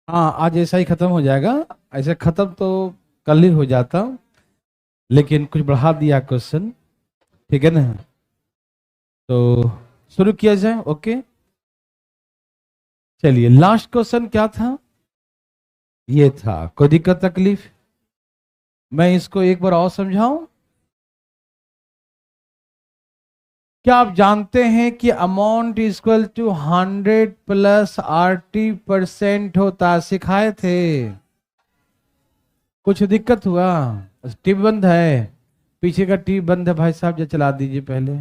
हाँ, आज ऐसा ही खत्म हो जाएगा। ऐसे खत्म तो कल ही हो जाता, लेकिन कुछ बढ़ा दिया क्वेश्चन। ठीक है ना? तो शुरू किया जाए। ओके, चलिए। लास्ट क्वेश्चन क्या था? ये था, कोई दिक्कत तकलीफ? मैं इसको एक बार और समझाऊं। क्या आप जानते हैं कि amount equal to 100 plus RT% होता है? सिखाए थे। कुछ दिक्कत हुआ? टिप बंद है? पीछे का टिप बंद है भाई साहब, जो चला दीजिए पहले।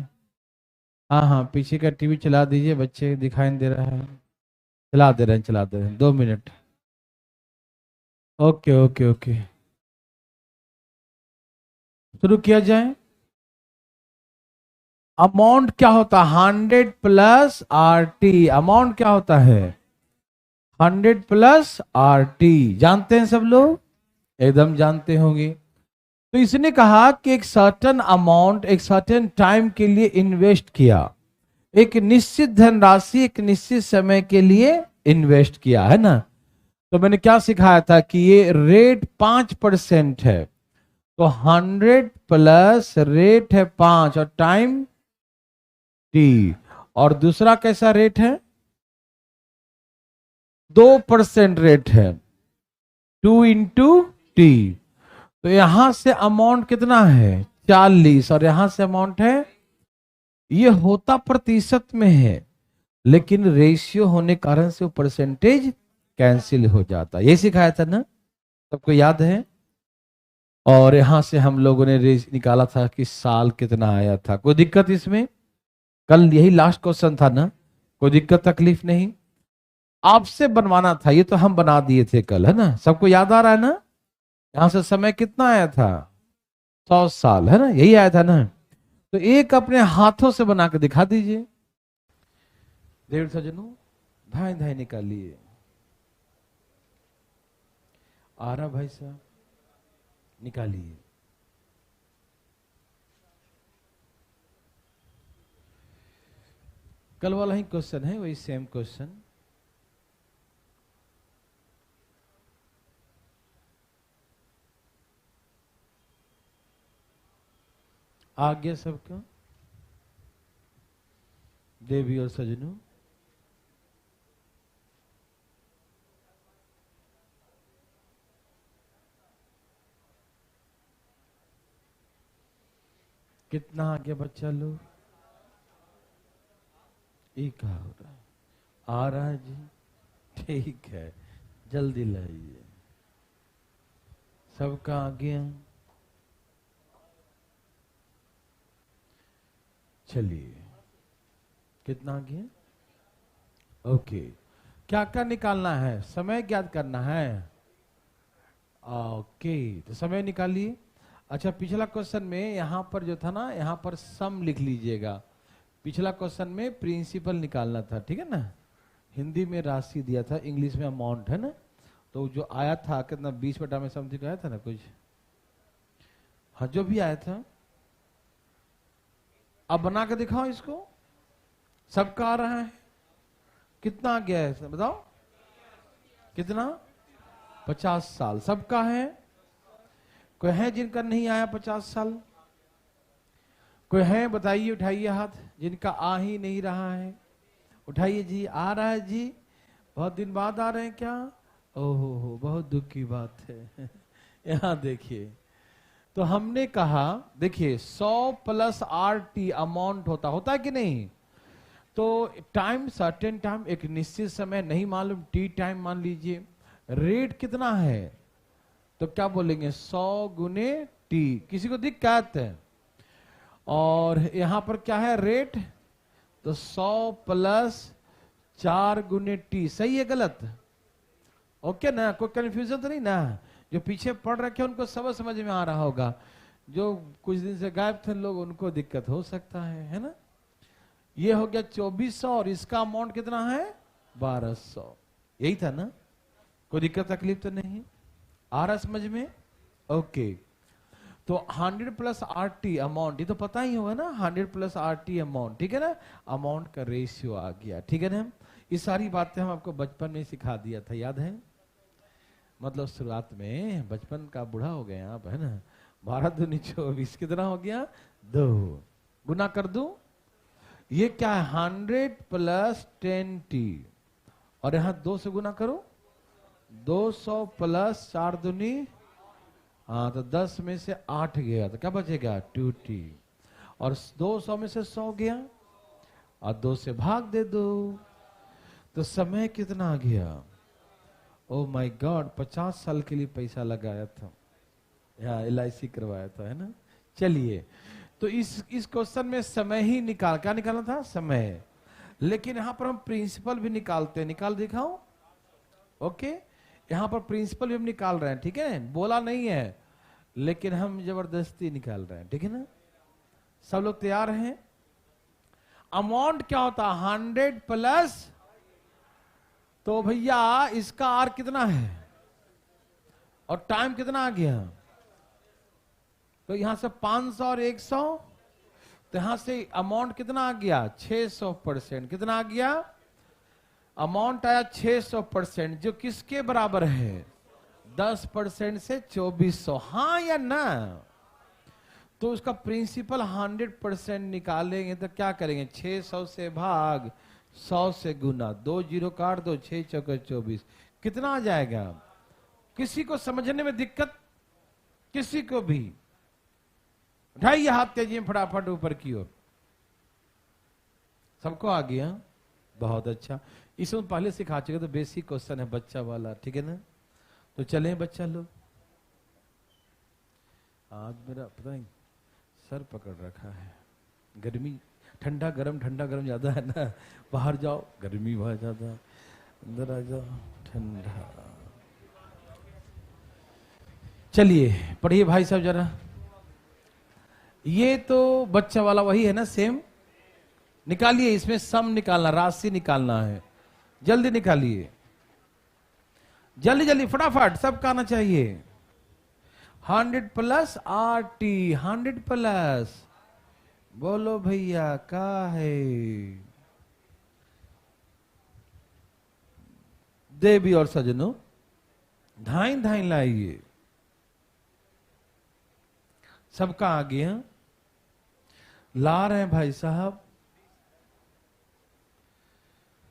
हाँ हाँ, पीछे का टीवी चला दीजिए, बच्चे दिखाई नहीं दे रहा है। चला दे रहे हैं, चला दे रहे हैं, 2 मिनट। ओके ओके ओके, शुरू किया जाए। अमाउंट क्या होता है? 100 प्लस RT। अमाउंट क्या होता है? 100 प्लस RT। जानते हैं सब लोग? एकदम जानते होंगे। तो इसने कहा कि एक सर्टेन अमाउंट एक सर्टेन टाइम के लिए इन्वेस्ट किया, एक निश्चित धनराशि एक निश्चित समय के लिए इन्वेस्ट किया, है ना? तो मैंने क्या सिखाया था कि ये रेट 5% है। तो 100 प्लस रेट है 5 और टाइम T। और दूसरा कैसा रेट है? 2% रेट है, 2 × T। तो यहां से अमाउंट कितना है? 40। और यहां से अमाउंट है, ये होता प्रतिशत में है, लेकिन रेशियो होने कारण से वो परसेंटेज कैंसिल हो जाता। ये सिखाया था ना, सबको याद है? और यहां से हम लोगों ने रेस निकाला था कि साल कितना आया था। कोई दिक्कत इसमें? कल यही लास्ट क्वेश्चन था ना? कोई दिक्कत तकलीफ नहीं? आपसे बनवाना था, ये तो हम बना दिए थे कल, है ना? सबको याद आ रहा है ना? यहां से समय कितना आया था? 100 साल, है ना? यही आया था ना? तो एक अपने हाथों से बना के दिखा दीजिए। 150 जनू, धाए धाए निकालिए। आ रहा भाई साहब, निकालिए। कल वाला ही क्वेश्चन है, वही सेम क्वेश्चन। आ गया सबका? देवी और सजनों, कितना आ गया बच्चा लोग? एक हो रहा है, आ रहा है जी। ठीक है, जल्दी लाइए। सबका आ गया? चलिए, कितना आ गया? ओके, क्या क्या निकालना है? समय ज्ञात करना है। ओके, तो समय निकालिए। अच्छा, पिछला क्वेश्चन में यहां पर जो था ना, यहां पर सम लिख लीजिएगा। पिछला क्वेश्चन में प्रिंसिपल निकालना था, ठीक है ना? हिंदी में राशि दिया था, इंग्लिश में अमाउंट, है ना? तो जो आया था कितना, 20 में समथिंग आया था ना कुछ? हाँ, जो भी आया था। अब बना के दिखाओ इसको। सबका आ रहा है? कितना आ गया है बताओ? कितना? 50 साल सबका है। कोई है जिनका नहीं आया 50 साल? कोई है? बताइए, उठाइए हाथ जिनका आ ही नहीं रहा है। उठाइए जी। आ रहा है जी? बहुत दिन बाद आ रहे हैं क्या? ओहो हो, बहुत दुख की बात है। यहाँ देखिए, तो हमने कहा, देखिए 100 प्लस RT अमाउंट होता है कि नहीं? तो टाइम, सर्टेन टाइम, एक निश्चित समय नहीं मालूम, T टाइम मान लीजिए। रेट कितना है? तो क्या बोलेंगे? 100 × T। किसी को दिक्कत है? और यहां पर क्या है? रेट। तो 100 प्लस 4 × T। सही है गलत? ओके ना? कोई कंफ्यूजन तो नहीं ना? जो पीछे पढ़ रखे उनको सब समझ में आ रहा होगा, जो कुछ दिन से गायब थे लोग उनको दिक्कत हो सकता है ना? ये हो गया 2400 और इसका अमाउंट कितना है? 1200। यही था ना? कोई दिक्कत तकलीफ तो नहीं? आ रहा समझ में? ओके। तो 100 प्लस RT अमाउंट, ये तो पता ही होगा ना? 100 प्लस RT अमाउंट, ठीक है ना? अमाउंट का रेशियो आ गया, ठीक है ना? ये सारी बातें हम आपको बचपन में सिखा दिया था, याद है? मतलब शुरुआत में बचपन का बूढ़ा हो गए आप, है ना। 12×24 कितना हो गया? 2। गुना कर दूं, ये क्या है? 100 प्लस 10t, और यहां 2 से गुना करो, 200 प्लस 4×2, हाँ तो 10 में से 8 गया तो क्या बचेगा? 2t। और 200 में से 100 गया और 2 से भाग दे दो, तो समय कितना आ गया? ओ माय गॉड, 50 साल के लिए पैसा लगाया था या LIC करवाया था, है ना। चलिए, तो इस क्वेश्चन में समय ही क्या निकालना था? समय। लेकिन यहां पर हम प्रिंसिपल भी निकालते हैं, निकाल दिखाओ। ओके, यहां पर प्रिंसिपल भी हम निकाल रहे हैं, ठीक है, बोला नहीं है, लेकिन हम जबरदस्ती निकाल रहे हैं, ठीक है ना। सब लोग तैयार हैं? अमाउंट क्या होता है? 100 प्लस, तो भैया इसका आर कितना है और टाइम कितना आ गया? तो यहां से 500 और 100, तो यहां से अमाउंट कितना आ गया? 600%। कितना आ गया? अमाउंट आया 600%, जो किसके बराबर है? 10% से 2400। हाँ या ना? तो उसका प्रिंसिपल 100% निकालेंगे तो क्या करेंगे? 600 से भाग, 100 से गुना, 2 0 काट दो, 6 चौके 24। कितना आ जाएगा? किसी को समझने में दिक्कत? किसी को भी? उठाइए हाथ तेजी में फटाफट ऊपर की ओर। सबको आ गया? बहुत अच्छा। इसमें पहले सिखा चुके, तो बेसिक क्वेश्चन है बच्चा वाला, ठीक है ना। तो चले बच्चा लोग, आज मेरा पता नहीं सर पकड़ रखा है, गर्मी, ठंडा गरम ज्यादा है ना। बाहर जाओ गर्मी बहुत ज्यादा, अंदर आ जाओ ठंडा। चलिए पढ़िए भाई साहब जरा। ये तो बच्चा वाला वही है ना, सेम। निकालिए, इसमें सम निकालना, राशि निकालना है, जल्दी निकालिए, जल्दी जल्दी फटाफट, सबका आना चाहिए। 100 प्लस RT, 100 प्लस, बोलो भैया का है? देवी और सजनों, धाई धाई लाइए, सबका आ गया? ला रहे हैं भाई साहब,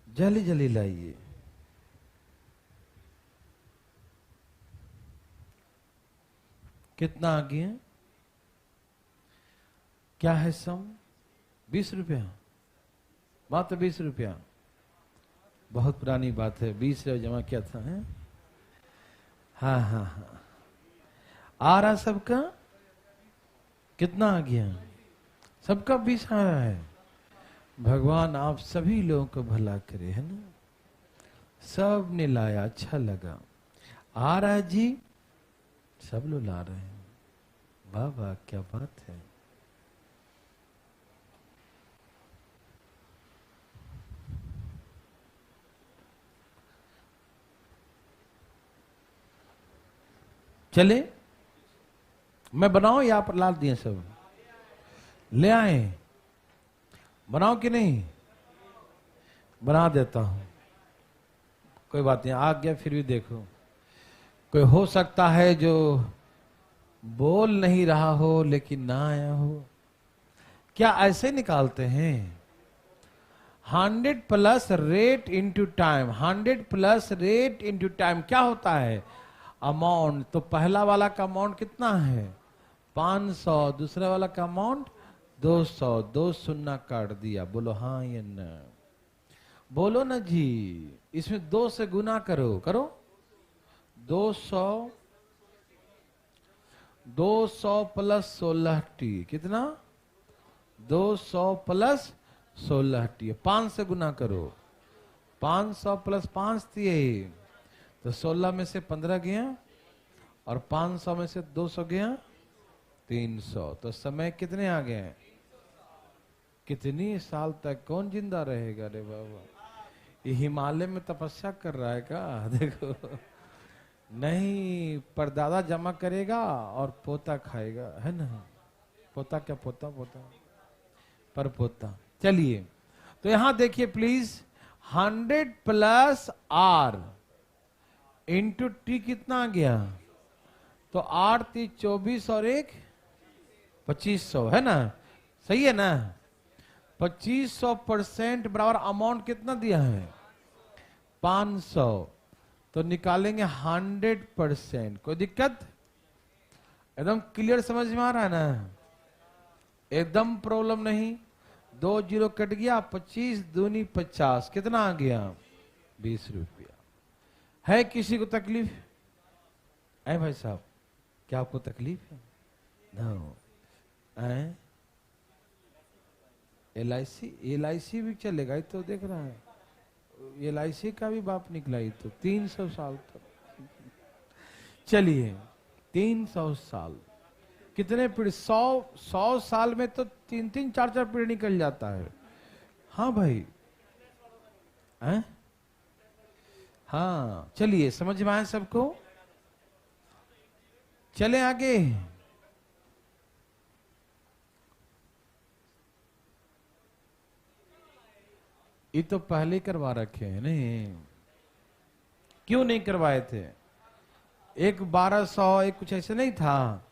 जल्दी जल्दी लाइए। कितना आ गया? क्या है सम? 20 रुपया, मात्र 20 रुपया। बहुत पुरानी बात है, 20 रुपया जमा किया था, है? हाँ हाँ हाँ, आ रहा सबका? कितना आ गया? सबका 20 आ रहा है। भगवान आप सभी लोगों को भला करे, है ना। सब ने लाया, अच्छा लगा। आ रहा है जी, सब लोग ला रहे हैं, वाह वाह क्या बात है। चले, मैं बनाऊं या आप ला दिए? सब ले आए? बनाओ कि नहीं? बना देता हूं, कोई बात नहीं, आ गया फिर भी देखो। कोई हो सकता है जो बोल नहीं रहा हो लेकिन ना आया हो। क्या ऐसे निकालते हैं? 100 plus rate into time, 100 plus rate into time क्या होता है? अमाउंट। तो पहला वाला का अमाउंट कितना है? 500, दूसरा वाला का अमाउंट 200, 2 शून्य काट दिया, बोलो हाँ या ना? बोलो ना जी, इसमें 2 से गुना करो, करो 200 प्लस 16t, कितना? 200 प्लस 16t, 5 से गुना करो, 500 प्लस 5 दिए, तो 16 में से 15 गया और 500 में से 200 गया 300। तो समय कितने आ गए? कितनी साल तक कौन जिंदा रहेगा रे बाबा? ये हिमालय में तपस्या कर रहा है क्या? देखो, नहीं, परदादा जमा करेगा और पोता खाएगा, है ना। पोता क्या, पोता पोता पर पोता। चलिए, तो यहां देखिए please, 100 plus R into T कितना आ गया? तो 8 3 24 और 1 2500 है ना, सही है ना? 2500% बराबर अमाउंट कितना दिया है? 500। तो निकालेंगे 100%। कोई दिक्कत? एकदम क्लियर समझ में आ रहा है ना? एकदम प्रॉब्लम नहीं। 2 जीरो कट गया, 25 दूनी 50, कितना आ गया? 20 रुपया। है किसी को तकलीफ? है भाई साहब, क्या आपको तकलीफ है? नो। LIC भी चलेगा, तो देख रहा है LIC का भी बाप निकला ही तो 300 साल तक। चलिए 300 साल कितने पीढ़ी? 100 साल में तो 3 4 पीढ़ी निकल जाता है। हाँ भाई, हैं? हाँ चलिए, समझ में आया सबको? चले आगे। ये तो पहले करवा रखे हैं। नहीं, क्यों नहीं करवाए थे? एक 1200, एक कुछ ऐसे नहीं था?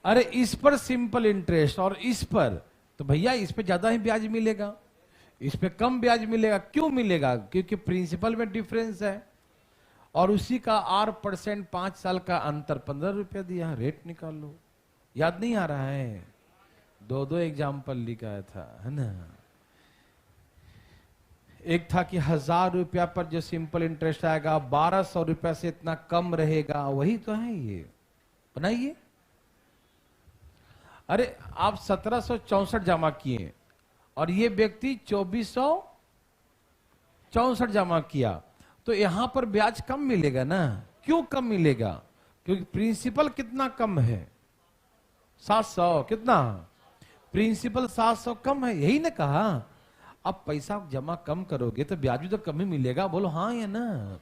अरे इस पर सिंपल इंटरेस्ट और इस पर, तो भैया इस पे ज्यादा ही ब्याज मिलेगा, इस पे कम ब्याज मिलेगा। क्यों मिलेगा? क्योंकि प्रिंसिपल में डिफरेंस है और उसी का 8%, 5 साल का अंतर 15 रुपया दिया। रेट निकाल लो। याद नहीं आ रहा है? 2 एग्जाम्पल लिखा था, है ना? एक था कि 1000 रुपया पर जो सिंपल इंटरेस्ट आएगा 1200 रुपया से इतना कम रहेगा। वही तो है ये, बनाइए। अरे आप 1764 जमा किए और ये व्यक्ति 2464 जमा किया, तो यहां पर ब्याज कम मिलेगा ना? क्यों कम मिलेगा? क्योंकि प्रिंसिपल कितना कम है? 700। कितना? प्रिंसिपल 700 कम है, यही ना कहा? अब पैसा जमा कम करोगे तो ब्याज भी तो कम ही मिलेगा। बोलो हाँ या ना?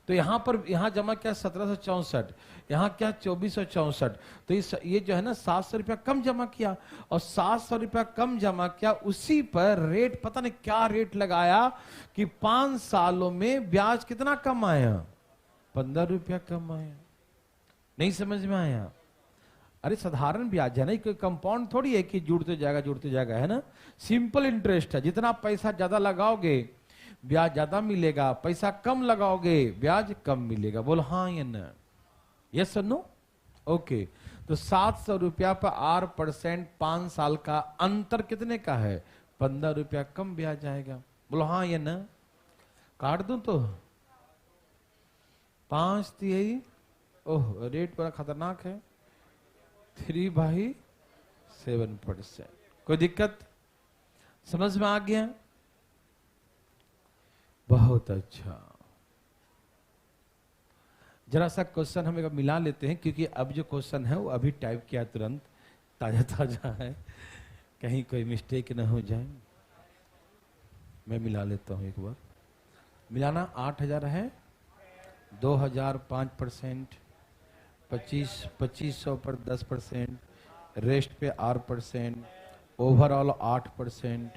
तो यहां पर, यहां जमा क्या 1764, यहां क्या 2464। तो ये जो है ना 700 रुपया कम जमा किया और 700 रुपया कम जमा किया, उसी पर रेट पता नहीं क्या रेट लगाया कि 5 सालों में ब्याज कितना कम आया? 15 रुपया कम आया। नहीं समझ में आया? अरे साधारण ब्याज है ना, कोई कंपाउंड थोड़ी है कि जुड़ते जाएगा, है ना? सिंपल इंटरेस्ट है। जितना पैसा ज्यादा लगाओगे ब्याज ज्यादा मिलेगा, पैसा कम लगाओगे ब्याज कम मिलेगा। बोलो हाँ या ना? यस और नो? ओके। तो 700 रुपया पर 8%, 5 साल का अंतर कितने का है? 15 रुपया कम ब्याज आएगा। बोलो हाँ या ना? काट दूं तो 5 3, ओह रेट बड़ा खतरनाक है, 3/7%। कोई दिक्कत? समझ में आ गया? बहुत अच्छा। जरा सा क्वेश्चन हम एक मिला लेते हैं, क्योंकि अब जो क्वेश्चन है वो अभी टाइप किया, तुरंत ताजा ताजा है, कहीं कोई मिस्टेक ना हो जाए। मैं मिला लेता हूं एक बार। मिलाना 8000 है, 2000 5%, 2500 पर 10%, रेस्ट पे 8%, ओवरऑल 8%।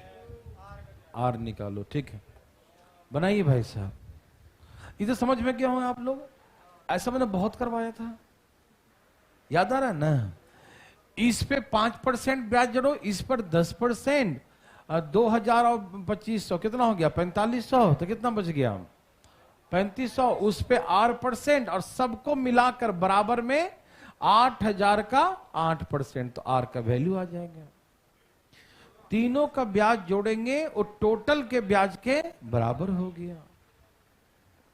आर निकालो, ठीक है? बनाइए भाई साहब। ये तो समझ में क्या हो आप लोग? ऐसा मैंने बहुत करवाया था, याद आ रहा है ना? इस पे 5% ब्याज जोड़ो, इस पर 10%, 2000 और 2500 कितना हो गया? 4500। तो कितना बच गया? 3500। उस पे 8% और सबको मिलाकर बराबर में 8000 का 8%, तो आर का वैल्यू आ जाएगा। तीनों का ब्याज जोड़ेंगे वो टोटल के ब्याज के बराबर हो गया।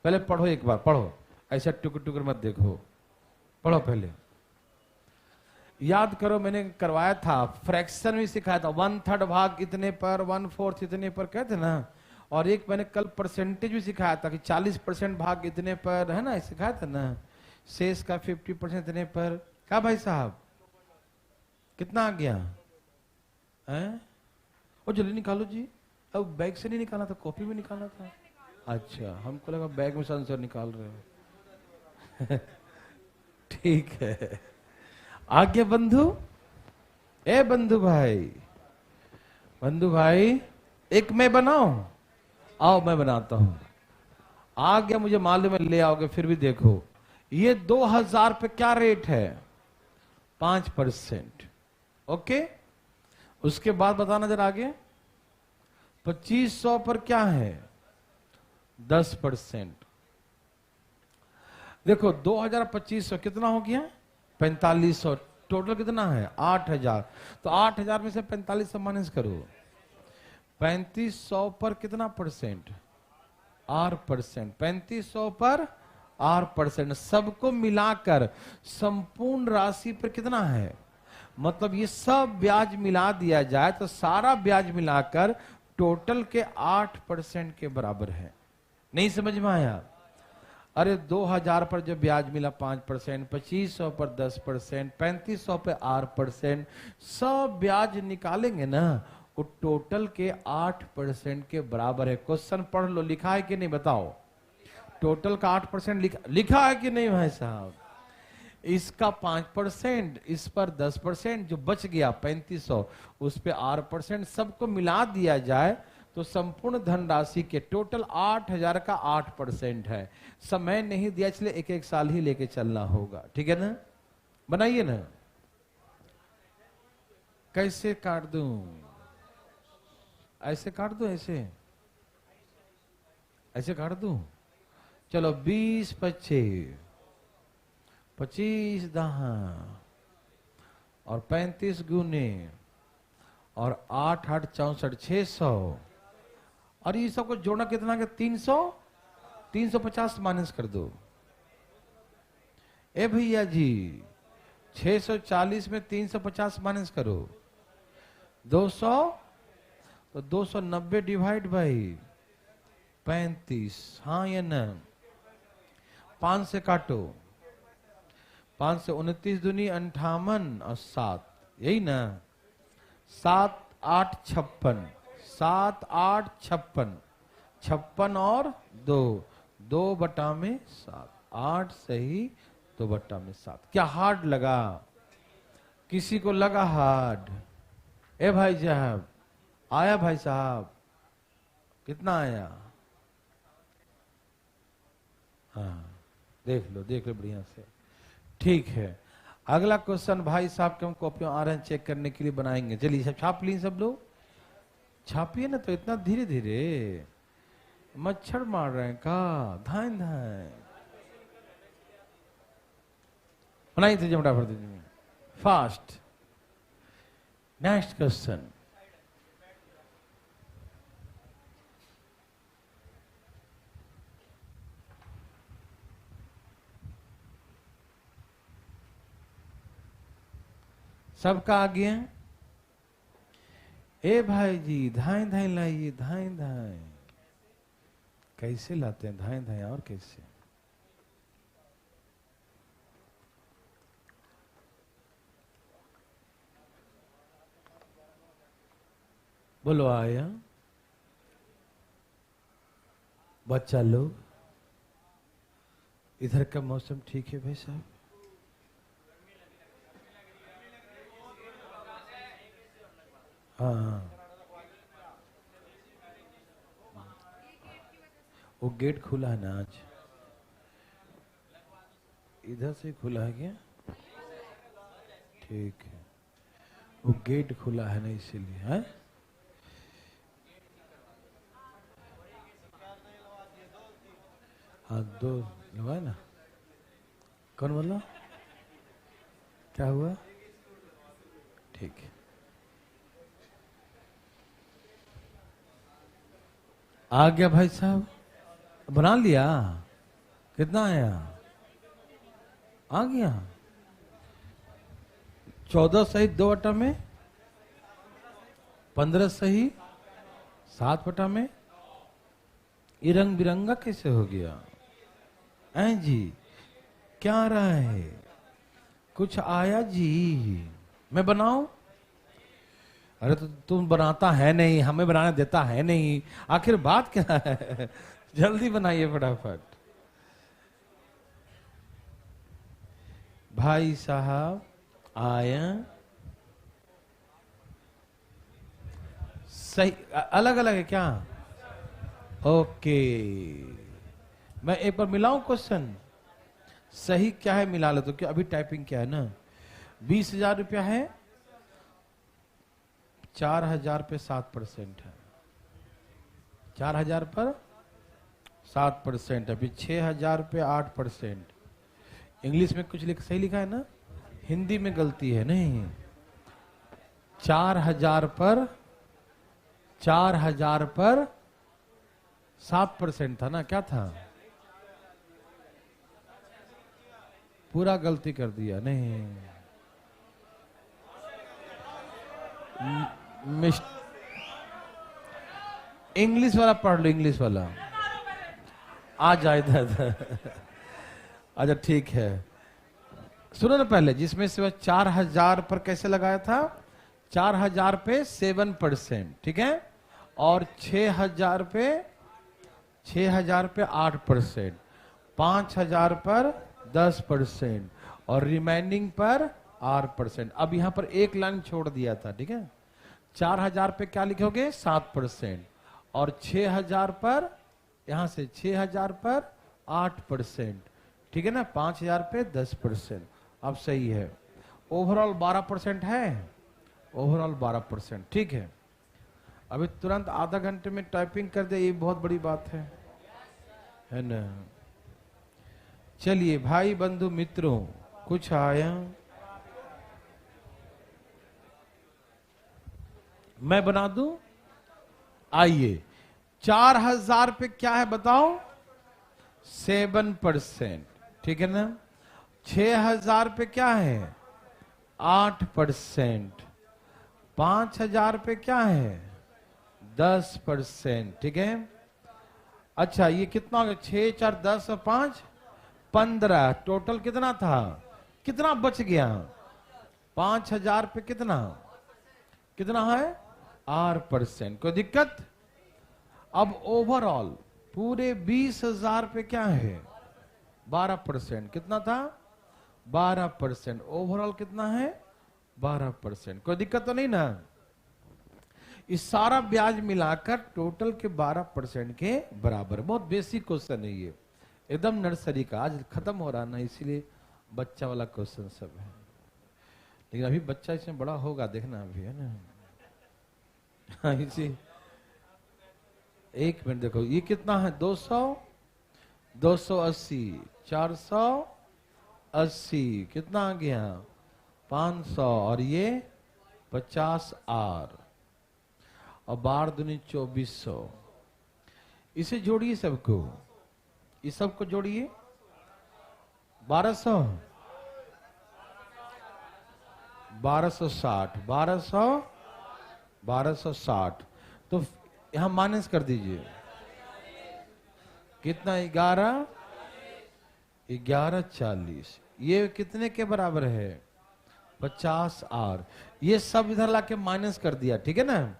पहले पढ़ो, एक बार पढ़ो, ऐसा टुकर टुकर मत देखो, पढ़ो पहले, याद करो। मैंने करवाया था, फ्रैक्शन में सिखाया था, 1/3 भाग इतने पर, 1/4 इतने पर, कहते ना? और एक मैंने कल परसेंटेज भी सिखाया था कि 40% भाग इतने पर, है ना? सिखाया था ना? शेष का 50% इतने पर। क्या भाई साहब, कितना आ गया? हैं? और जल्दी निकालो जी। अब बैग से नहीं निकालना था, कॉपी में निकालना था। अच्छा, हमको लगा बैग में से आंसर निकाल रहे हो। ठीक है, आगे बंधु। ए बंधु भाई, एक मैं बनाऊं? आओ मैं बनाता हूं। आ गया, मुझे मालूम है ले आओगे, फिर भी देखो ये 2000 पे क्या रेट है? 5%। ओके, उसके बाद बताना जरा आगे। 2500 पर क्या है? 10%। देखो 2000 कितना हो गया? 4500। टोटल कितना है? 8000। तो 8000 में से 4500 माइनस करो। 3500 पर कितना परसेंट? 8%। 3500 पर 8%। सबको मिलाकर संपूर्ण राशि पर कितना है? मतलब ये सब ब्याज मिला दिया जाए तो सारा ब्याज मिलाकर टोटल के 8% के बराबर है। नहीं समझ में आया? अरे 2000 पर जब ब्याज मिला 5%, 2500 पर 10%, 3500 पे 8%, सब ब्याज निकालेंगे ना, वो टोटल के 8% के बराबर है। क्वेश्चन पढ़ लो, लिखा है कि नहीं बताओ? टोटल का 8% लिखा है कि नहीं भाई साहब? इसका 5%, इस पर 10%, जो बच गया 3500 उस पे 8%, सबको मिला दिया जाए तो संपूर्ण धनराशि के टोटल 8000 का 8% है। समय नहीं दिया इसलिए एक एक साल ही लेके चलना होगा। ठीक है ना? बनाइए ना। कैसे काट दूं? ऐसे काट दूं? ऐसे काट दूं? चलो 20 25 25 दहा और 35 गुने और 8 8 64 600 और ये सबको जोड़ना कितना के? 300 350 माइनस कर दो। ए भैया जी 640 में 350 माइनस करो 200, तो 290 डिवाइड बाई 35। हाँ या ना? 5 से काटो। 5 से 29 दूनी 58 और 7, यही ना? 7 8 56, 7 8 56, 56 और 2, 2/7। 8 सही, 2/7। क्या हार्ड लगा? किसी को लगा हार्ड? ए भाई साहब आया? भाई साहब कितना आया? हाँ देख लो बढ़िया से। ठीक है, अगला क्वेश्चन भाई साहब के हम कॉपियों आ रहे हैं चेक करने के लिए, बनाएंगे। चलिए सब छाप ली, सब लोग छापिए ना। तो इतना धीरे धीरे मच्छर मार रहे हैं का? धाए धाए बनाई थे जमड़ा भर दीजिए फास्ट। Next question. सबका आ गया? ए भाई जी धाए धाए लाइए, धाए धाए। कैसे लाते हैं धाए धाए? और कैसे? बोलो आया बच्चा लोग? इधर का मौसम ठीक है भाई साहब? हाँ वो गेट खुला है ना आज? इधर से खुला है क्या? ठीक है, वो गेट खुला है ना इसीलिए है। हाँ 2 लगवाए ना। कौन बोला? क्या हुआ? ठीक है, आ गया भाई साहब? बना लिया? कितना आया? आ गया 14 सही 2 में, 15 सही 7 में। ये रंग बिरंगा कैसे हो गया? ऐं जी क्या आ रहा है? कुछ आया जी? मैं बनाऊं? अरे तो तुम बनाता है नहीं, हमें बनाने देता है नहीं, आखिर बात क्या है? जल्दी बनाइए फटाफट। भाई साहब आया? सही अलग अलग है क्या? ओके, मैं एक बार मिलाऊं क्वेश्चन? सही क्या है मिला लो तो, क्या अभी टाइपिंग क्या है ना, 20,000 रुपया है, 4,000 पे 7% है, 4,000 पर 7%, अभी 6,000 पे 8%। इंग्लिश में कुछ सही लिखा है ना, हिंदी में गलती है नहीं। 4,000 पर 7% था ना, क्या था, पूरा गलती कर दिया नहीं। इंग्लिश वाला पढ़ लो, इंग्लिश वाला आ जाए इधर। अच्छा ठीक है, सुनो ना पहले, जिसमें से वह 4,000 पर कैसे लगाया था, 4,000 पे 7%, ठीक है, और 6,000 पे 8%, 5,000 पर 10% और रिमाइंडिंग पर 8%। अब यहां पर एक लाइन छोड़ दिया था, ठीक है, 4,000 पे क्या लिखोगे 7% और 6,000 पर, यहां से 6,000 पर 8%, ठीक है ना, 5,000 पे 10%। अब सही है, ओवरऑल 12% है, ओवरऑल 12%, ठीक है। अभी तुरंत आधा घंटे में टाइपिंग कर दे, ये बहुत बड़ी बात है ना। चलिए भाई बंधु मित्रों, कुछ आया, मैं बना दूं, आइए। 4,000 पे क्या है बताओ, 7%, ठीक है ना। 6,000 पे क्या है 8%, 5,000 पे क्या है 10%, ठीक है। अच्छा ये कितना हो गया, 6 4 10 और 5 15, टोटल कितना था, कितना बच गया, 5,000 पे कितना कितना है 8%, कोई दिक्कत। अब ओवरऑल पूरे 20,000 पे क्या है 12%, कितना था 12%, ओवरऑल कितना है 12%, कोई दिक्कत तो नहीं ना। इस सारा ब्याज मिलाकर टोटल के 12% के बराबर। बहुत बेसिक क्वेश्चन है ये, एकदम नर्सरी का, आज खत्म हो रहा ना, इसीलिए बच्चा वाला क्वेश्चन सब है, लेकिन अभी बच्चा इसमें बड़ा होगा, देखना अभी, है ना। हाँ इसी, एक मिनट देखो, ये कितना है 200, 280, 480, कितना आ गया 500, और ये 50 आर, और 12 दूनी 2400। इसे जोड़िए सबको, इस सबको जोड़िए, 1200, 1260, 1260, तो यहां माइनस कर दीजिए, कितना 1140, ये कितने के बराबर है 50 आर। ये सब इधर लाके माइनस कर दिया, ठीक है ना,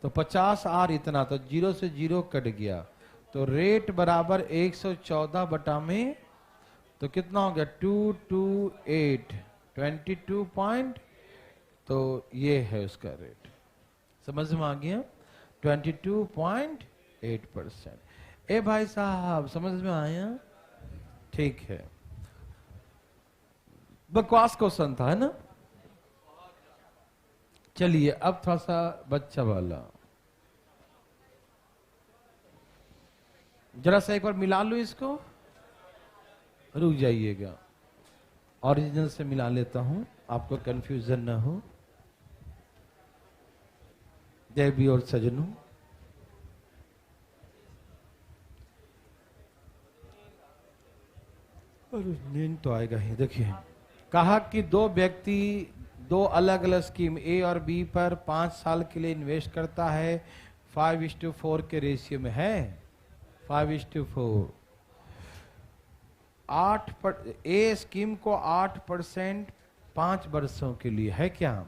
तो 50 आर इतना, तो 0 से 0 कट गया, तो रेट बराबर 114 बटा में, तो कितना हो गया 228, 22 पॉइंट, तो ये है उसका रेट, समझ में आ गया 22.8%। ए भाई साहब समझ में आया, ठीक है, बकवास क्वेश्चन था, है ना। चलिए अब थोड़ा सा बच्चा वाला, जरा सा एक बार मिला लो इसको, रुक जाइएगा, ओरिजिनल से मिला लेता हूं, आपको कंफ्यूजन ना हो। देवी और सजनों, नींद तो आएगा ही। देखिए, कहा कि दो व्यक्ति दो अलग अलग स्कीम ए और बी पर 5 साल के लिए इन्वेस्ट करता है, 5:4 के रेशियो में है, 5:4। ए स्कीम को 8% 5 वर्षों के लिए है, क्या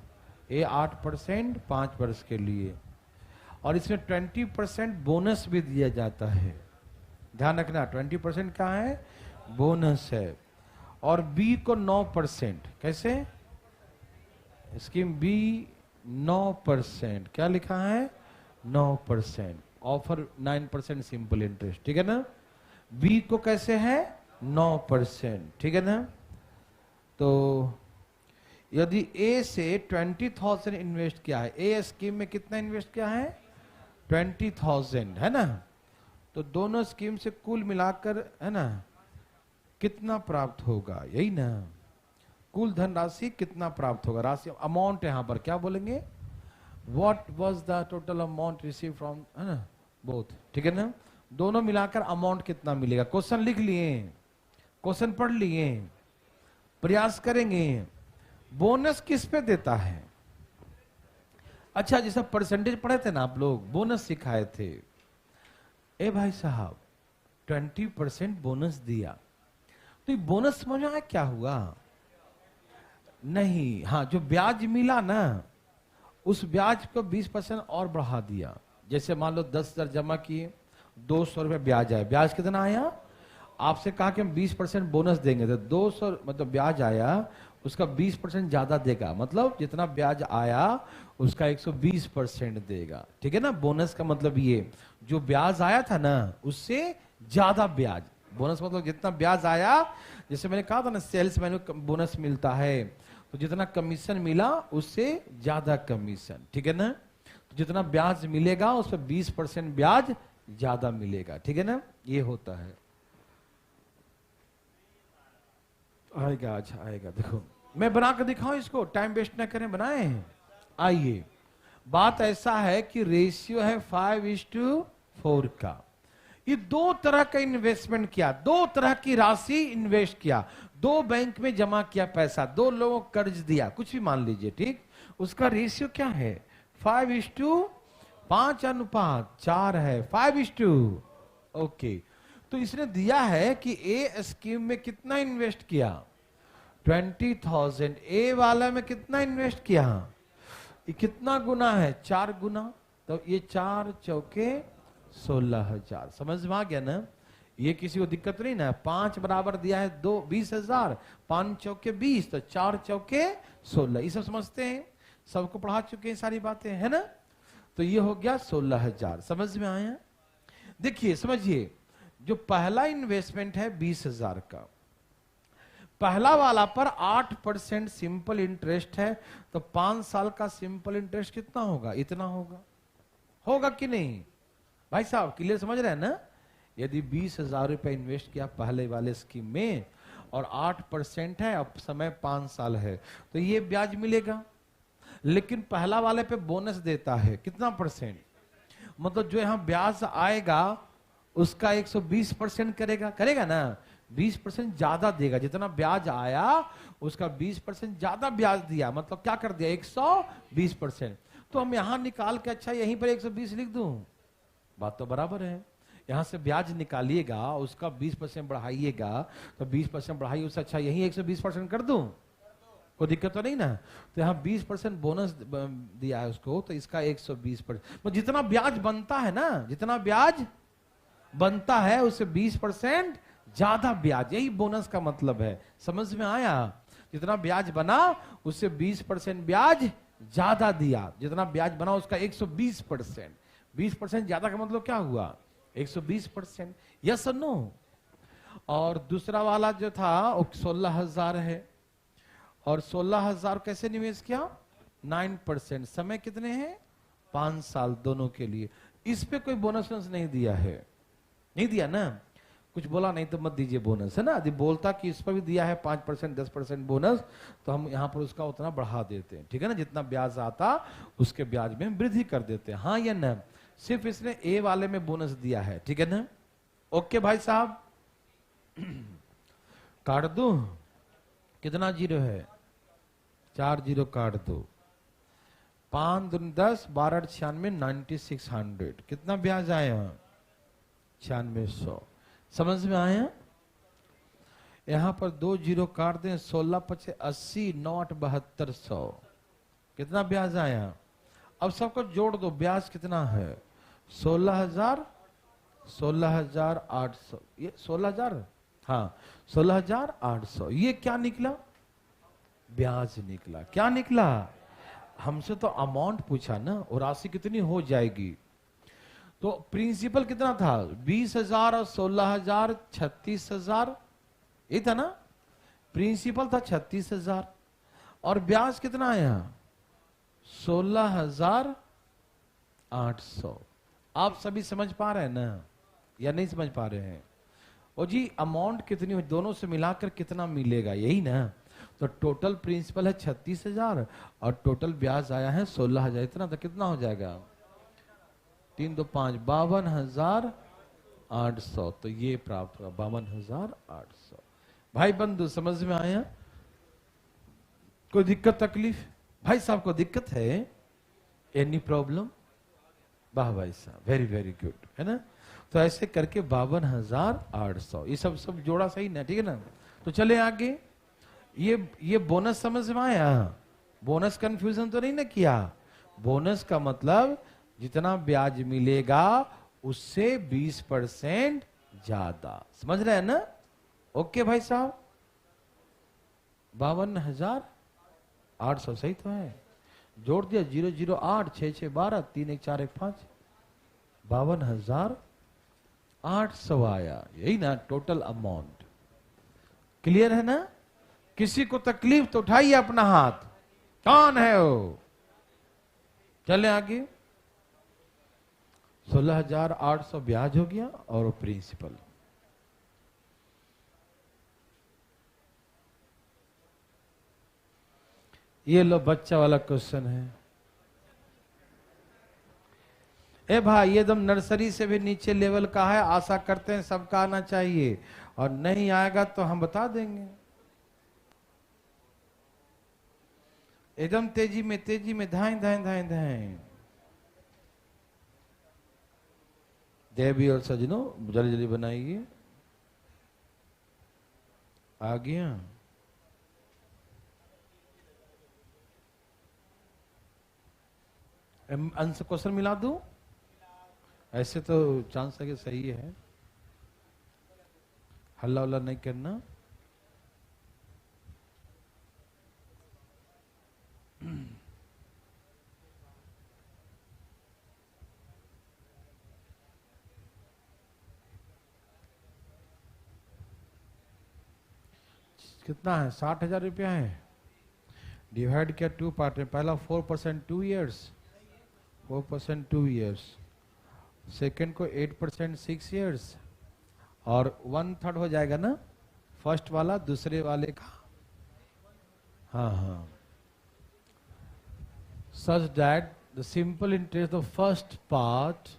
ए 8% 5 वर्ष के लिए, और इसमें 20% बोनस भी दिया जाता है, ध्यान रखना 20% क्या है बोनस है। और बी को 9%, कैसे स्कीम बी 9%, क्या लिखा है 9%, ऑफर 9% सिंपल इंटरेस्ट, ठीक है ना। बी को कैसे है 9%, ठीक है ना। तो यदि ए से 20,000 इन्वेस्ट किया है, ए स्कीम में कितना इन्वेस्ट किया है 20,000, है ना। तो दोनों स्कीम से कुल मिलाकर, है ना, कितना प्राप्त होगा, यही ना, कुल धनराशि कितना प्राप्त होगा, राशि अमाउंट यहां पर क्या बोलेंगे, what was the total amount receive from, है ना, बोथ, ठीक है ना। दोनों मिलाकर अमाउंट कितना मिलेगा। क्वेश्चन लिख लिए, क्वेश्चन पढ़ लिए, प्रयास करेंगे। बोनस किस पे देता है। अच्छा, जैसा परसेंटेज पढ़े थे ना आप लोग, बोनस सिखाए थे। ए भाई साहब 20% बोनस दिया, तो ये बोनस समझ में आया क्या हुआ नहीं। हाँ, जो ब्याज मिला ना, उस ब्याज को 20% और बढ़ा दिया। जैसे मान लो 10,000 जमा किए, 200 रुपए ब्याज आया। ब्याज कितना आया, आपसे कहा कि हम 20% बोनस देंगे, तो 200 मतलब ब्याज आया, उसका 20% ज्यादा देगा, मतलब जितना ब्याज आया उसका 120% देगा, ठीक है ना। बोनस का मतलब ये, जो ब्याज आया था ना उससे ज्यादा ब्याज। बोनस मतलब जितना ब्याज आया, जैसे मैंने कहा था ना सेल्समैन को बोनस मिलता है, तो जितना कमीशन मिला उससे ज्यादा कमीशन, ठीक है ना। तो जितना ब्याज मिलेगा उस पर 20% ब्याज ज्यादा मिलेगा, ठीक है ना। ये होता है। आएगा, अच्छा आएगा। देखो मैं बना कर दिखाऊं इसको, टाइम वेस्ट ना करें, बनाए। आइए, बात ऐसा है कि रेशियो है 5:4 का। ये दो तरह का इन्वेस्टमेंट किया, दो तरह की राशि इन्वेस्ट किया, दो बैंक में जमा किया पैसा, दो लोगों को कर्ज दिया, कुछ भी मान लीजिए, ठीक। उसका रेशियो क्या है 5:5 है, 5:2। ओके, तो इसने दिया है कि ए स्कीम में कितना इन्वेस्ट किया 20,000, ए वाला में कितना इन्वेस्ट किया, ये कितना गुना है 4 गुना, तो ये 4 चौके 16,000। समझ में आ गया ना। ये किसी को दिक्कत नहीं ना। 5 बराबर दिया है 20,000, 5 चौके 20, तो 4 चौके 16। ये सब समझते हैं, सबको पढ़ा चुके हैं सारी बातें, है ना। तो ये हो गया 16,000। समझ में आया। देखिए समझिए, जो पहला इन्वेस्टमेंट है 20,000 का, पहला वाला पर 8% सिंपल इंटरेस्ट है, तो 5 साल का सिंपल इंटरेस्ट कितना होगा, इतना होगा। होगा कि नहीं भाई साहब, क्लियर समझ रहे हैं ना। यदि 20,000 रुपए इन्वेस्ट किया पहले वाले स्कीम में और 8% है, अब समय 5 साल है, तो ये ब्याज मिलेगा। लेकिन पहला वाले पे बोनस देता है कितना परसेंट, मतलब जो यहां ब्याज आएगा उसका 120% करेगा, करेगा ना। 20% ज्यादा देगा, जितना ब्याज आया उसका 20% ज्यादा ब्याज दिया, मतलब क्या कर दिया 120%। तो हम यहां निकाल के, अच्छा यहीं पर 120 लिख दूं, बात तो बराबर है। यहां से ब्याज निकालिएगा, उसका 20% बढ़ाइएगा, तो 20% बढ़ाइए, उससे अच्छा यहीं 120% कर दूं, कोई दिक्कत तो नहीं ना। तो यहाँ 20% बोनस दिया है उसको, तो इसका 120%, जितना ब्याज बनता है ना, जितना ब्याज बनता है उससे 20% ज्यादा ब्याज, यही बोनस का मतलब है। समझ में आया। जितना ब्याज बना उससे 20% ब्याज ज्यादा दिया, जितना ब्याज बना उसका 120%। 20% ज्यादा का मतलब क्या हुआ 120%। यस और नो। और दूसरा वाला जो था वो 16,000 है, और 16,000 कैसे निवेश किया 9%। समय कितने हैं 5 साल दोनों के लिए। इस पे कोई बोनस नहीं दिया है, नहीं दिया ना। कुछ बोला नहीं तो मत दीजिए बोनस, है ना। यदि बोलता कि इस पर भी दिया है 5% 10% बोनस, तो हम यहाँ पर उसका उतना बढ़ा देते हैं, ठीक है ना। जितना ब्याज आता उसके ब्याज में वृद्धि कर देते हैं, हाँ या ना। सिर्फ इसने ए वाले में बोनस दिया है, ठीक है ना। ओके भाई साहब, काट दो, कितना जीरो है 4 जीरो काट दो। 5 दूनी 10, 12 96, 9600। कितना ब्याज आया 9600। समझ में आया। यहां पर 2 जीरो काट दें, 16 पचे 80, 9 8 7200। कितना ब्याज आया। अब सबको जोड़ दो, ब्याज कितना है 16,000, 16,800, ये 16,000, हाँ 16,800। ये क्या निकला ब्याज निकला। क्या निकला, हमसे तो अमाउंट पूछा ना, और राशि कितनी हो जाएगी। तो प्रिंसिपल कितना था 20,000 और 16,000 36,000, ये था ना, प्रिंसिपल था 36,000 और ब्याज कितना आया 16,800। आप सभी समझ पा रहे हैं ना या नहीं समझ पा रहे हैं? और जी अमाउंट कितनी, दोनों से मिलाकर कितना मिलेगा, यही ना। तो टोटल प्रिंसिपल है 36,000 और टोटल ब्याज आया है 16,000। इतना तो कितना हो जाएगा 3 2 5 52,800। तो ये प्राप्त हुआ 52,800। भाई बंधु समझ में आया? कोई दिक्कत तकलीफ? भाई साहब को दिक्कत है? Any problem? वाह भाई साहब, वेरी वेरी गुड, है ना। तो ऐसे करके 52,800 ये सब जोड़ा सही ना, ठीक है ना। तो चले आगे। ये बोनस समझ में आया? बोनस कंफ्यूजन तो नहीं ना किया? बोनस का मतलब जितना ब्याज मिलेगा उससे 20% ज्यादा, समझ रहे हैं ना? ओके भाई साहब, 52,800 सही तो है। जोड़ दिया 008 66 12 3 1 4 1 5, 52,800 आया, यही ना टोटल अमाउंट। क्लियर है ना? किसी को तकलीफ तो उठाइए अपना हाथ, कौन है वो? चले आगे। 16,800 ब्याज हो गया और प्रिंसिपल। ये लो बच्चा वाला क्वेश्चन है। ए भाई ये एकदम नर्सरी से भी नीचे लेवल का है, आशा करते हैं सबका आना चाहिए, और नहीं आएगा तो हम बता देंगे। एकदम तेजी में धाएं धाएं धाएं धाएं। देवी और सजनों जल्दी जल्दी बनाइए। आ गया? आंसर क्वेश्चन मिला दूं? ऐसे तो चांस है कि सही है, हल्ला उल्ला नहीं करना। कितना है? 60,000 रुपया है। डिवाइड किया 2 पार्ट में। पहला 4% 2 ईयर्स, 4% 2 ईयर्स। सेकेंड को 8% 6 ईयर्स, और 1/3 हो जाएगा ना फर्स्ट वाला दूसरे वाले का। हाँ हाँ। Such that the simple interest of first part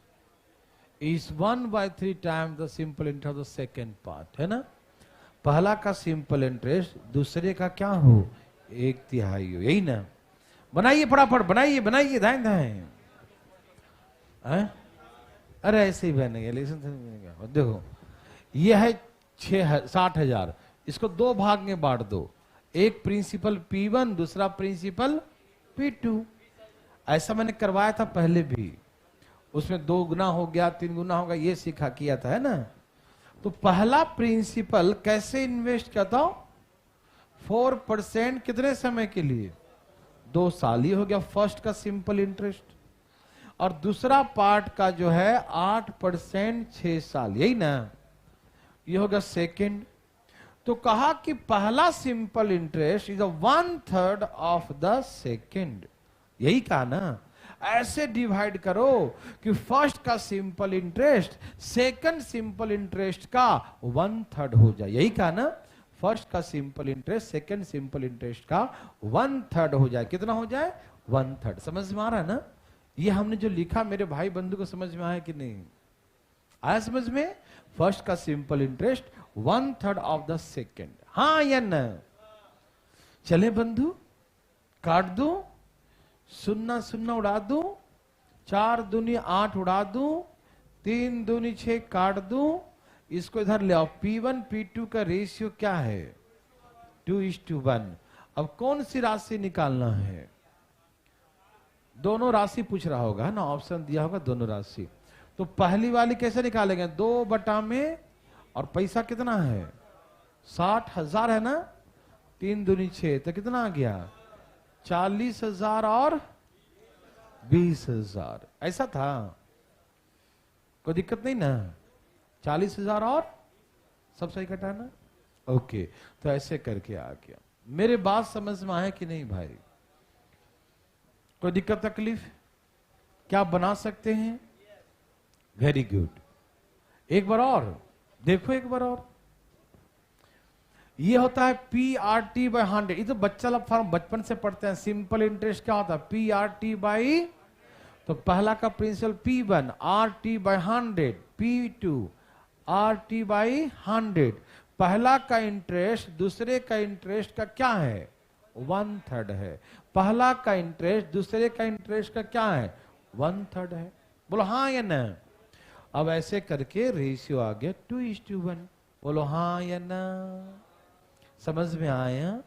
is 1/3 times the simple interest of the second part, है ना। पहला का सिंपल इंटरेस्ट दूसरे का क्या हो 1/3 हो, यही ना। बनाइए फटाफट, बनाइए बनाइए, धाएं धाएं। अरे ऐसे ही बनेंगे, लेकिन देखो ये है 60,000, इसको 2 भाग में बांट दो, एक प्रिंसिपल P1 दूसरा प्रिंसिपल P2। ऐसा मैंने करवाया था पहले भी, उसमें 2 गुना हो गया 3 गुना होगा, ये सीखा किया था, है ना। तो पहला प्रिंसिपल कैसे इन्वेस्ट करता हूं 4% कितने समय के लिए 2 साल, ये हो गया फर्स्ट का सिंपल इंटरेस्ट। और दूसरा पार्ट का जो है 8% 6 साल, यही ना, ये होगा सेकंड। तो कहा कि पहला simple interest is 1/3 of the second, यही कहा ना। ऐसे डिवाइड करो कि फर्स्ट का simple interest second simple interest का 1/3 हो जाए, यही कहा ना। फर्स्ट का simple interest second simple interest का 1/3 हो जाए। कितना हो जाए 1/3। समझ में आ रहा है ना? ये हमने जो लिखा मेरे भाई बंधु को समझ में आया कि नहीं आया समझ में? फर्स्ट का simple interest 1/3 of the second, हाँ या ना? चले बंधु काट दो, 0 0 उड़ा दू, 4 दूनी 8 उड़ा दू, 3 दूनी 6 काट दू, इसको इधर ले आओ। P1 P2 का रेशियो क्या है 2:1। अब कौन सी राशि निकालना है? दोनों राशि पूछ रहा होगा ना, ऑप्शन दिया होगा दोनों राशि। तो पहली वाली कैसे निकालेंगे 2 में, और पैसा कितना है 60,000 है ना, 3 दूनी 6 तो कितना आ गया 40,000 और 20,000, ऐसा था। कोई दिक्कत नहीं ना? 40,000 और सब सही कटाना। ओके, तो ऐसे करके आ गया। मेरे बात समझ में आया कि नहीं भाई? कोई दिक्कत तकलीफ? क्या बना सकते हैं? Very good. एक बार और देखो, एक बार और। ये होता है PRT/100। ये तो बच्चा लोग फॉर्म बचपन से पढ़ते हैं। सिंपल इंटरेस्ट क्या होता है? PRT/, तो पहला का principal P1 RT/100, P2 RT/100। पहला का इंटरेस्ट दूसरे का इंटरेस्ट का क्या है? 1/3 है। पहला का इंटरेस्ट दूसरे का इंटरेस्ट का क्या है? 1/3 है। बोलो हाँ या ना? अब ऐसे करके रेशियो आ गया 2:1। बोलो हाँ या ना? समझ में आया?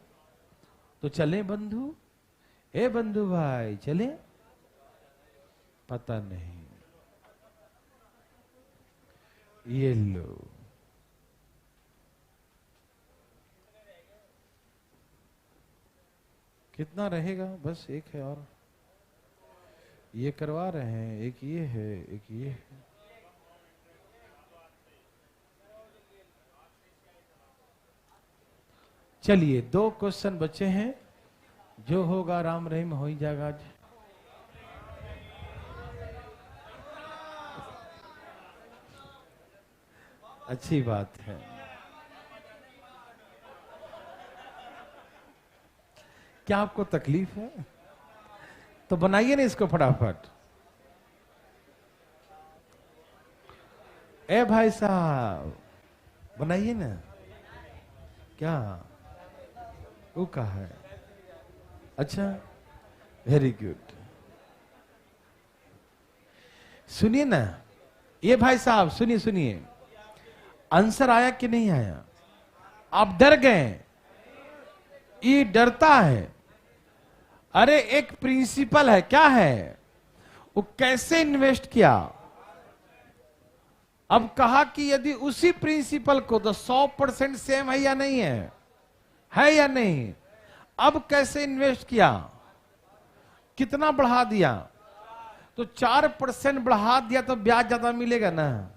तो चले बंधु, ए बंधु भाई चले? पता नहीं। ये लो, कितना रहेगा? बस एक है और ये करवा रहे हैं। एक ये है, एक ये है। चलिए 2 क्वेश्चन बचे हैं। जो होगा राम रहीम हो ही जाएगा आज। अच्छी बात है। क्या आपको तकलीफ है? तो बनाइए ना इसको फटाफट। ए भाई साहब बनाइए ना। क्या वो कहा है? अच्छा, वेरी गुड। सुनिए ना, ये भाई साहब सुनिए सुनिए। आंसर आया कि नहीं आया? आप डर गए? ये डरता है। अरे एक प्रिंसिपल है, क्या है वो? कैसे इन्वेस्ट किया? अब कहा कि यदि उसी प्रिंसिपल को तो 100% सेम है या नहीं है? है या नहीं? अब कैसे इन्वेस्ट किया? कितना बढ़ा दिया? तो 4% बढ़ा दिया तो ब्याज ज्यादा मिलेगा ना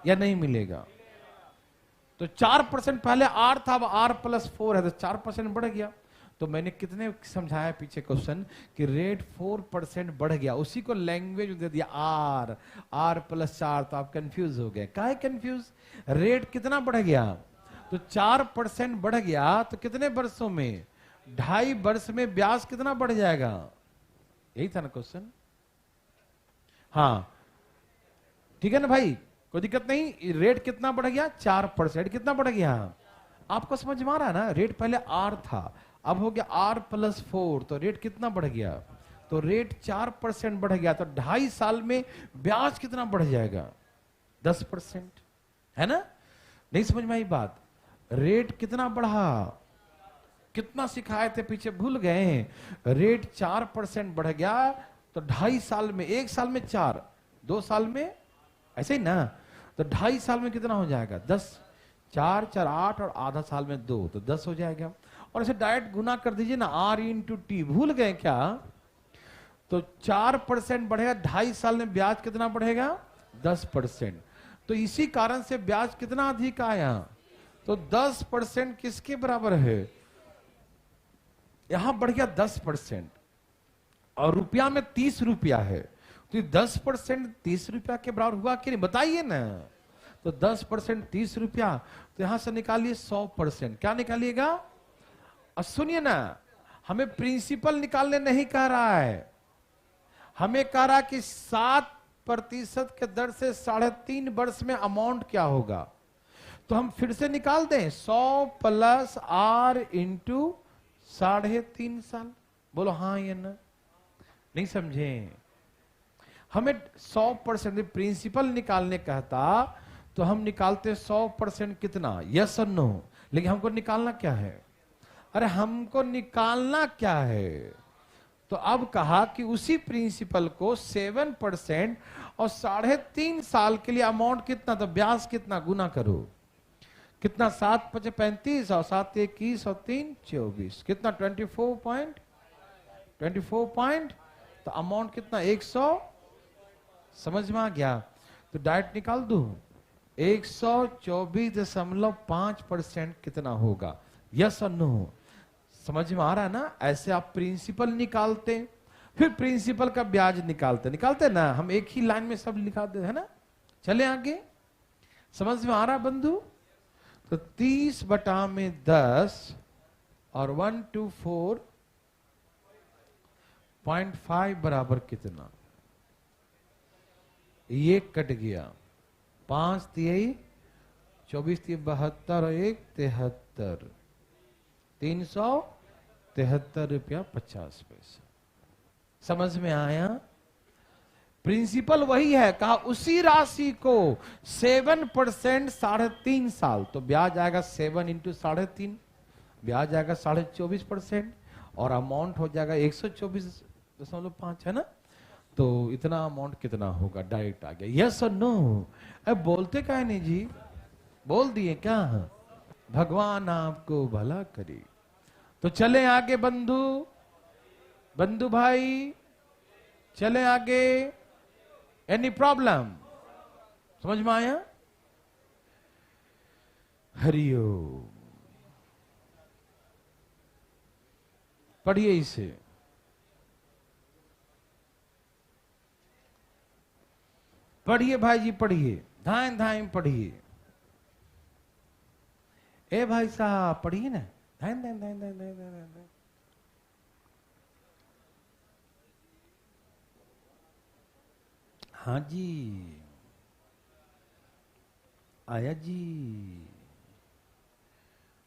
या नहीं मिलेगा? तो 4% पहले R था, अब R+4 है तो 4% बढ़ गया। तो मैंने कितने समझाया पीछे क्वेश्चन कि रेट 4% बढ़ गया, उसी को लैंग्वेज दे दिया R+4। तो आप कंफ्यूज हो गए। काहे कंफ्यूज? रेट कितना बढ़ गया? तो 4% बढ़ गया तो कितने वर्षों में? 2.5 वर्ष में ब्याज कितना बढ़ जाएगा? यही था ना क्वेश्चन? हाँ ठीक है ना भाई, कोई दिक्कत नहीं। रेट कितना बढ़ गया? 4%। कितना बढ़ गया? आपको समझ में आ रहा है ना? रेट पहले R था, अब हो गया R+4, तो रेट कितना बढ़ गया? तो रेट 4% बढ़ गया, तो 2.5 साल में ब्याज कितना बढ़ जाएगा? 10%। है ना? नहीं समझ में आई बात? रेट कितना बढ़ा? कितना सिखाए थे पीछे, भूल गए? रेट 4% बढ़ गया तो 2.5 साल में, 1 साल में 4, 2 साल में ऐसे ही ना, तो 2.5 साल में कितना हो जाएगा? 10। 4 4 8 और आधा साल में 2, तो 10 हो जाएगा। और ऐसे डायरेक्ट गुना कर दीजिए ना, R×T। भूल गए क्या? तो 4% बढ़ेगा, 2.5 साल में ब्याज कितना बढ़ेगा? 10%। तो इसी कारण से ब्याज कितना अधिक आया? तो 10% किसके बराबर है? यहां बढ़ गया 10%, और रुपया में 30 रुपया है, तो 10% 30 रुपया के बराबर हुआ कि नहीं? बताइए ना। तो 10% 30 रुपया, तो यहां से निकालिए 100%। क्या निकालिएगा? और सुनिए ना, हमें प्रिंसिपल निकालने नहीं कह रहा है, हमें कह रहा कि 7% के दर से 3.5 वर्ष में अमाउंट क्या होगा। तो हम फिर से निकाल दें, 100 + R × 3.5 साल। बोलो हाँ या ना? नहीं समझे? हमें 100% प्रिंसिपल निकालने कहता तो हम निकालते 100% कितना? यस और नो। लेकिन हमको निकालना क्या है? अरे हमको निकालना क्या है? तो अब कहा कि उसी प्रिंसिपल को 7% और 3.5 साल के लिए अमाउंट कितना, तो ब्याज कितना, गुना करो। कितना? 7 × 5 = 35 और 7 × 21 और 3 = 24। कितना? 24 तो अमाउंट कितना? 100। समझ में आ गया? तो डायरेक्ट निकाल दूं, 124.5% कितना होगा? यस और नो? समझ में आ रहा है ना? ऐसे आप प्रिंसिपल निकालते, फिर प्रिंसिपल का ब्याज निकालते ना, हम एक ही लाइन में सब लिखा देते है ना। चले आगे, समझ में आ रहा बंधु? तो 30/10 और 124.5 बराबर कितना? ये कट गया, 5 तिहाई 24 तिहाई 72 और 1 73, 373 रुपया 50 पैसा। समझ में आया? प्रिंसिपल वही है, कहा उसी राशि को 7% 3.5 साल, तो ब्याज आएगा 7 इंटू 3.5, ब्याज आएगा 24.5% और अमाउंट हो जाएगा 124.5, है ना। तो इतना अमाउंट कितना होगा? डायरेक्ट आ गया। यस और नो? अब बोलते क्या नहीं जी, बोल दिए क्या? भगवान आपको भला करे। तो चले आगे बंधु भाई, चले आगे। Any problem? समझ में आया? हरिओम। पढ़िए इसे, पढ़िए भाई जी, पढ़िए, धाएं धाएं पढ़िए। ए भाई साहब पढ़िए ना, धाएं धाएं धाएं धाएं धाएं धाएं। हाँ जी, आया जी,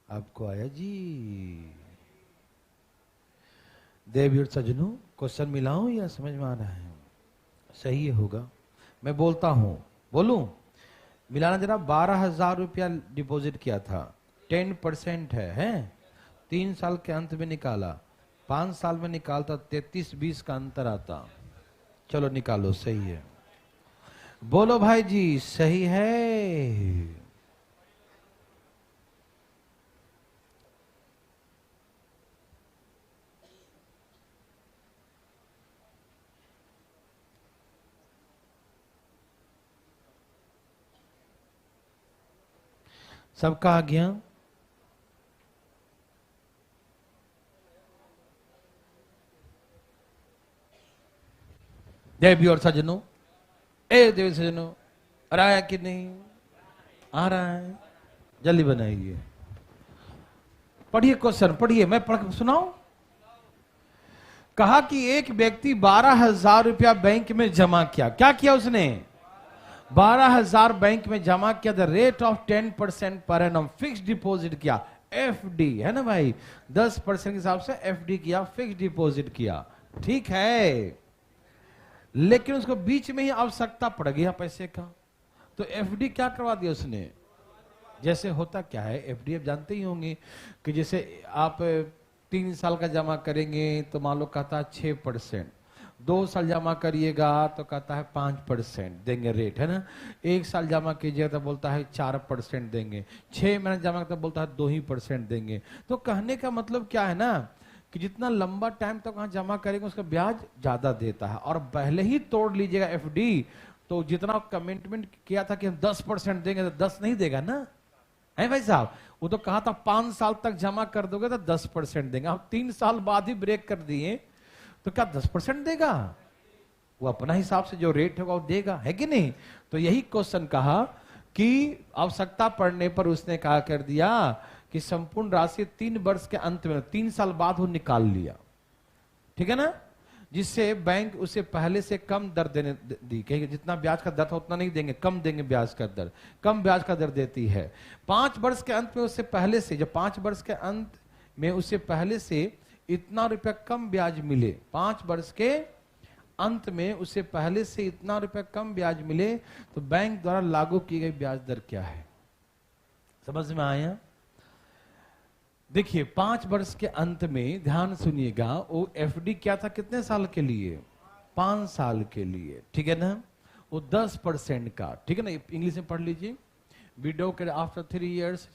आपको आया जी। देवी और सजनों, क्वेश्चन मिलाऊं या समझ में आ रहा है? सही होगा, मैं बोलता हूं, बोलूं? मिलाना जरा। 12,000 रुपया डिपॉजिट किया था, 10% है 3 साल के अंत में निकाला, 5 साल में निकालता 33-20 का अंतर आता। चलो निकालो, सही है। बोलो भाई जी, सही है। सबका आ गया? देवी और सजनों, देवी सजनों, आया कि नहीं? आ रहा है, जल्दी बनाइए। पढ़िए क्वेश्चन, पढ़िए, मैं पढ़ सुनाऊं। कहा कि एक व्यक्ति 12,000 रुपया बैंक में जमा किया। क्या किया उसने? 12,000 बैंक में जमा किया, the rate of 10% per annum, fix deposit किया, एफडी है ना भाई, 10% के हिसाब से एफडी किया, फिक्स डिपॉजिट किया, ठीक है। लेकिन उसको बीच में ही आवश्यकता पड़ गया पैसे का, तो एफडी क्या करवा दिया उसने? जैसे होता क्या है एफडी, आप जानते ही होंगे कि जैसे आप 3 साल का जमा करेंगे तो मान लो कहता है 6%, 2 साल जमा करिएगा तो कहता है 5% देंगे रेट, है ना। 1 साल जमा कीजिएगा तो बोलता है 4% देंगे, 6 महीने जमा तो बोलता है 2% देंगे। तो कहने का मतलब क्या है ना, कि जितना लंबा टाइम तक वहां जमा करेंगे उसका ब्याज ज्यादा देता है। और पहले ही तोड़ लीजिएगा एफडी, तो जितना कमिटमेंट किया था कि हम 10% देंगे, तो 10 नहीं देगा ना, है भाई साहब। वो तो कहा था 5 साल तक जमा कर दोगे तो 10% देंगे, हम 3 साल बाद ही ब्रेक कर दिए, तो क्या 10% देगा? वो अपना हिसाब से जो रेट होगा वो देगा, है कि नहीं। तो यही क्वेश्चन कहा कि आवश्यकता पड़ने पर उसने कहा कर दिया कि संपूर्ण राशि 3 वर्ष के अंत में, 3 साल बाद वो निकाल लिया, ठीक है ना। जिससे बैंक उसे पहले से कम दर देने दी, कहेंगे जितना ब्याज का दर था उतना नहीं देंगे, कम देंगे ब्याज का दर, कम ब्याज का दर देती है। 5 वर्ष के अंत में उससे पहले से, जब 5 वर्ष के अंत में उससे पहले से इतना रुपया कम ब्याज मिले, 5 वर्ष के अंत में उससे पहले से इतना रुपया कम ब्याज मिले, तो बैंक द्वारा लागू की गई ब्याज दर क्या है? समझ में आया? देखिए 5 वर्ष के अंत में ध्यान सुनिएगा, वो एफडी क्या था, कितने साल के लिए? 5 साल के लिए, ठीक है ना। वो 10% का, ठीक है ना, इंग्लिश में पढ़ लीजिए। विडो के after 3 years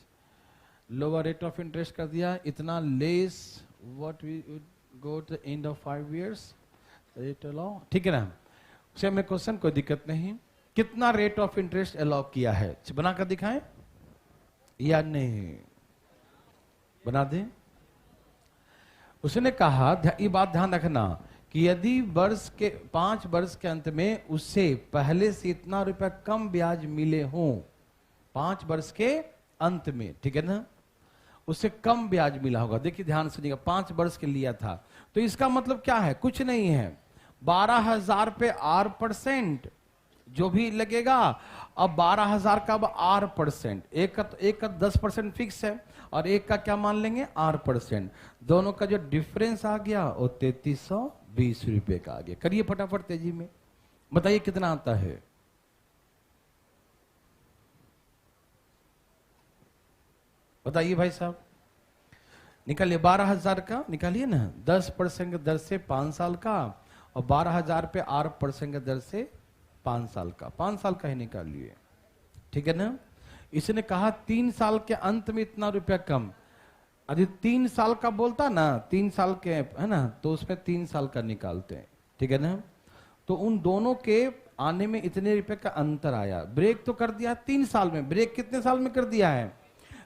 lower rate of interest कर दिया, इतना less what we go to end of 5 years rate allow, ठीक है ना। उसे में क्वेश्चन कोई दिक्कत नहीं। कितना रेट ऑफ इंटरेस्ट अलाउ किया है, बनाकर दिखाएं या नहीं? बना दें। उसने कहा, ये बात ध्यान रखना कि यदि वर्ष के 5 वर्ष के अंत में उससे पहले से इतना रुपया कम ब्याज मिले हों, 5 वर्ष के अंत में, ठीक है ना, उससे कम ब्याज मिला होगा। देखिए ध्यान सुनिएगा, 5 वर्ष के लिया था तो इसका मतलब क्या है? कुछ नहीं है, 12,000 पे R% जो भी लगेगा। अब 12,000 का अब R%, एक का 10% फिक्स है और एक का क्या मान लेंगे? R%। दोनों का जो डिफरेंस आ गया वो 3320 रुपए का आ गया। करिए फटाफट तेजी में, बताइए कितना आता है? बताइए भाई साहब, निकालिए। 12,000 का निकालिए ना, 10% की दर से 5 साल का, और 12,000 पे R% की दर से 5 साल का, 5 साल का ही निकालिए, ठीक है ना। इसने कहा 3 साल के अंत में इतना रुपया कम। यदि 3 साल का बोलता ना, 3 साल के है ना, तो उसमें 3 साल का निकालते हैं, ठीक है ना। तो उन दोनों के आने में इतने रुपए का अंतर आया। ब्रेक तो कर दिया 3 साल में, ब्रेक कितने साल में कर दिया है?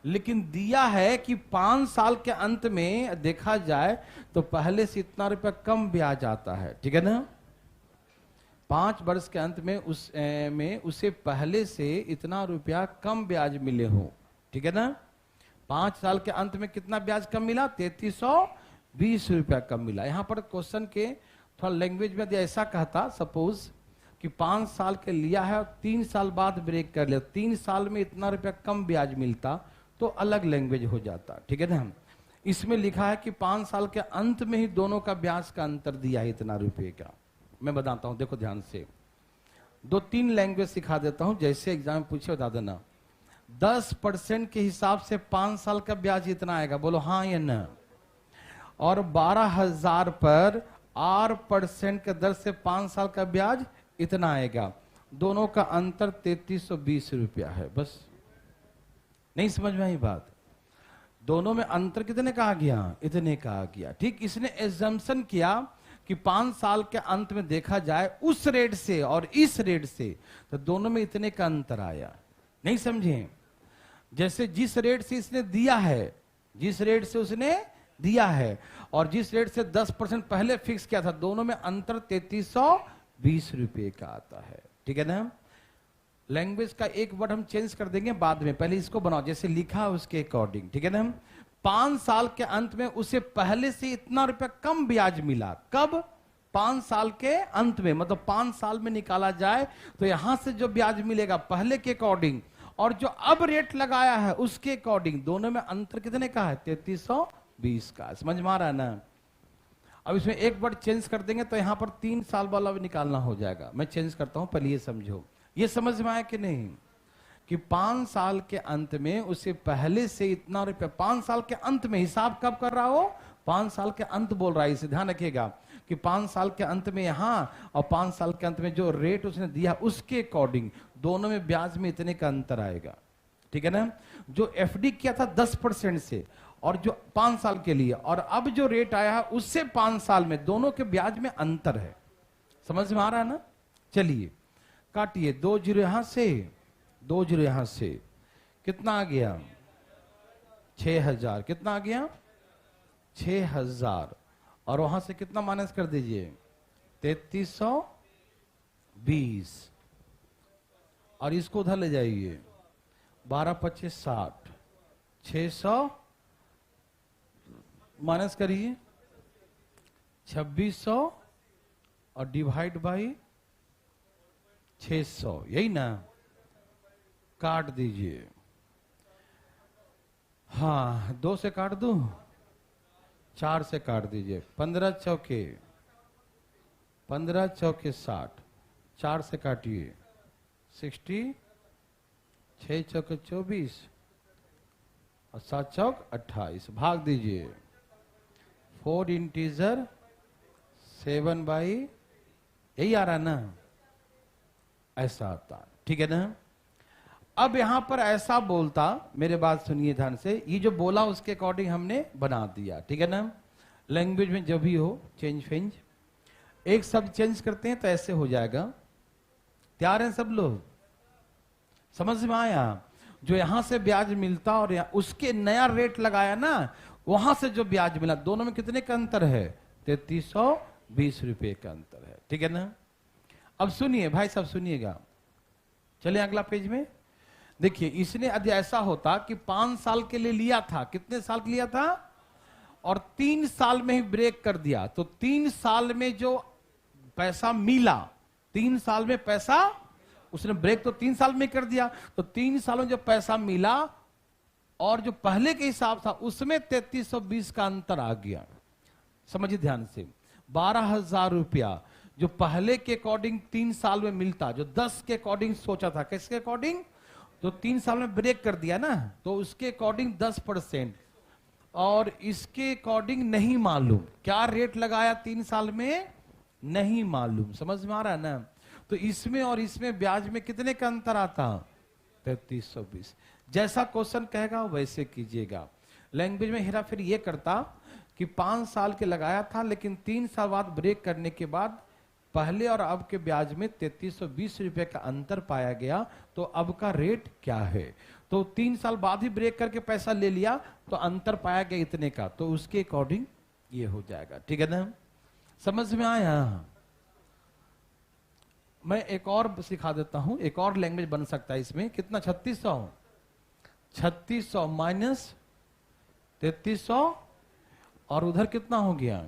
लेकिन दिया है कि 5 साल के अंत में देखा जाए तो पहले से इतना रुपया कम ब्याज आता है, ठीक है ना। 5 वर्ष के अंत में उसे पहले से इतना रुपया कम ब्याज मिले हो, ठीक है ना। 5 साल के अंत में कितना ब्याज कम मिला? 3320 रुपया कम मिला। यहां पर क्वेश्चन के थोड़ा लैंग्वेज में ऐसा कहता, सपोज कि 5 साल के लिया है और 3 साल बाद ब्रेक कर लिया, 3 साल में इतना रुपया कम ब्याज मिलता तो अलग लैंग्वेज हो जाता, ठीक है ना। इसमें लिखा है कि 5 साल के अंत में ही दोनों का ब्याज का अंतर दिया है इतना रुपये का। मैं बताता हूं, देखो ध्यान से, 2-3 लैंग्वेज सिखा देता हूं, जैसे एग्जाम में पूछे बता देना। 10% के हिसाब से 5 साल का ब्याज इतना आएगा, बोलो हाँ या ना। और 12,000 पर R% के दर से 5 साल का ब्याज इतना आएगा। दोनों का अंतर 3320 रुपया है। बस, नहीं समझ में आई बात? दोनों में अंतर कितने का आ गया? इतने का आ गया। ठीक, इसने एजम्पशन किया कि 5 साल के अंत में देखा जाए उस रेट से और इस रेट से, तो दोनों में इतने का अंतर आया। नहीं समझे? जैसे जिस रेट से इसने दिया है, जिस रेट से उसने दिया है और जिस रेट से 10% पहले फिक्स किया था, दोनों में अंतर 3320 रुपए का आता है, ठीक है ना। लैंग्वेज का एक वर्ड हम चेंज कर देंगे बाद में, पहले इसको बनाओ जैसे लिखा उसके अकॉर्डिंग, ठीक है ना। 5 साल के अंत में उसे पहले से इतना रुपया कम ब्याज मिला। कब? 5 साल के अंत में, मतलब 5 साल में निकाला जाए तो यहां से जो ब्याज मिलेगा पहले के अकॉर्डिंग और जो अब रेट लगाया है उसके अकॉर्डिंग, दोनों में अंतर कितने का है? 3320 का। समझ में आ रहा है ना? अब इसमें एक वर्ड चेंज कर देंगे तो यहां पर 3 साल वाला भी निकालना हो जाएगा। मैं चेंज करता हूं, पहले ये समझो। ये समझ में आया कि नहीं कि 5 साल के अंत में उसे पहले से इतना रुपया, 5 साल के अंत में, हिसाब कब कर रहा हो? 5 साल के अंत बोल रहा है, इसे ध्यान रखिएगा कि 5 साल के अंत में यहां और 5 साल के अंत में जो रेट उसने दिया उसके अकॉर्डिंग दोनों में ब्याज में इतने का अंतर आएगा, ठीक है ना। जो एफडी किया था 10% से और जो 5 साल के लिए, और अब जो रेट आया है उससे 5 साल में, दोनों के ब्याज में अंतर है। समझ में आ रहा है ना? चलिए काटिए, 2 जीरो यहां से, 2 जीरो यहां से, कितना आ गया? 6,000। कितना आ गया? 6,000। और वहां से कितना माइनस कर दीजिए? 3320। और इसको उधर ले जाइए, 12-25 60, 600 माइनस करिए 2600 और डिवाइड बाई 600, यही ना। काट दीजिए, हाँ 2 से काट दूं, 4 से काट दीजिए। 15 चौके 60, 4 से काटिए 60, 6 चौके 24 और 7 चौक 28। भाग दीजिए, 4 इंटीजर 7 बाई, यही आ रहा ना, ऐसा आता, ठीक है ना। अब यहां पर ऐसा बोलता, मेरे बात सुनिए ध्यान से, ये जो बोला उसके अकॉर्डिंग हमने बना दिया, ठीक है ना। लैंग्वेज में जब भी हो चेंज फेंज, एक शब्द चेंज करते हैं तो ऐसे हो जाएगा तैयार हैं सब लोग? समझ में आया? जो यहां से ब्याज मिलता और उसके नया रेट लगाया ना, वहां से जो ब्याज मिला, दोनों में कितने का अंतर है? 3320 रुपए का अंतर है। ठीक है ना? अब सुनिए भाई साहब, सुनिएगा, चले अगला पेज में। देखिए, इसने यदि ऐसा होता कि 5 साल के लिए लिया था, कितने साल के लिया था, और 3 साल में ही ब्रेक कर दिया, तो 3 साल में जो पैसा मिला, 3 साल में पैसा, उसने ब्रेक तो 3 साल में कर दिया, तो 3 सालों में जो पैसा मिला और जो पहले के हिसाब था उसमें 3320 का अंतर आ गया। समझिए ध्यान से, 12,000 रुपया जो पहले के अकॉर्डिंग 3 साल में मिलता, जो 10 के अकॉर्डिंग सोचा था, किसके अकॉर्डिंग, तो 3 साल में ब्रेक कर दिया ना, तो उसके अकॉर्डिंग 10%, और इसके अकॉर्डिंग नहीं मालूम, क्या रेट लगाया 3 साल में नहीं मालूम। समझ में आ रहा है ना? तो इसमें और इसमें ब्याज में कितने का अंतर आता? 3320। जैसा क्वेश्चन कहेगा वैसे कीजिएगा। लैंग्वेज में हेरा फेरी ये करता कि 5 साल के लगाया था, लेकिन 3 साल बाद ब्रेक करने के बाद पहले और अब के ब्याज में 3320 रुपए का अंतर पाया गया, तो अब का रेट क्या है? तो 3 साल बाद ही ब्रेक करके पैसा ले लिया, तो अंतर पाया गया इतने का, तो उसके अकॉर्डिंग ये हो जाएगा। ठीक है ना? समझ में आया? मैं एक और सिखा देता हूं, एक और लैंग्वेज बन सकता है इसमें। कितना? 3600 माइनस 3300, और उधर कितना हो गया?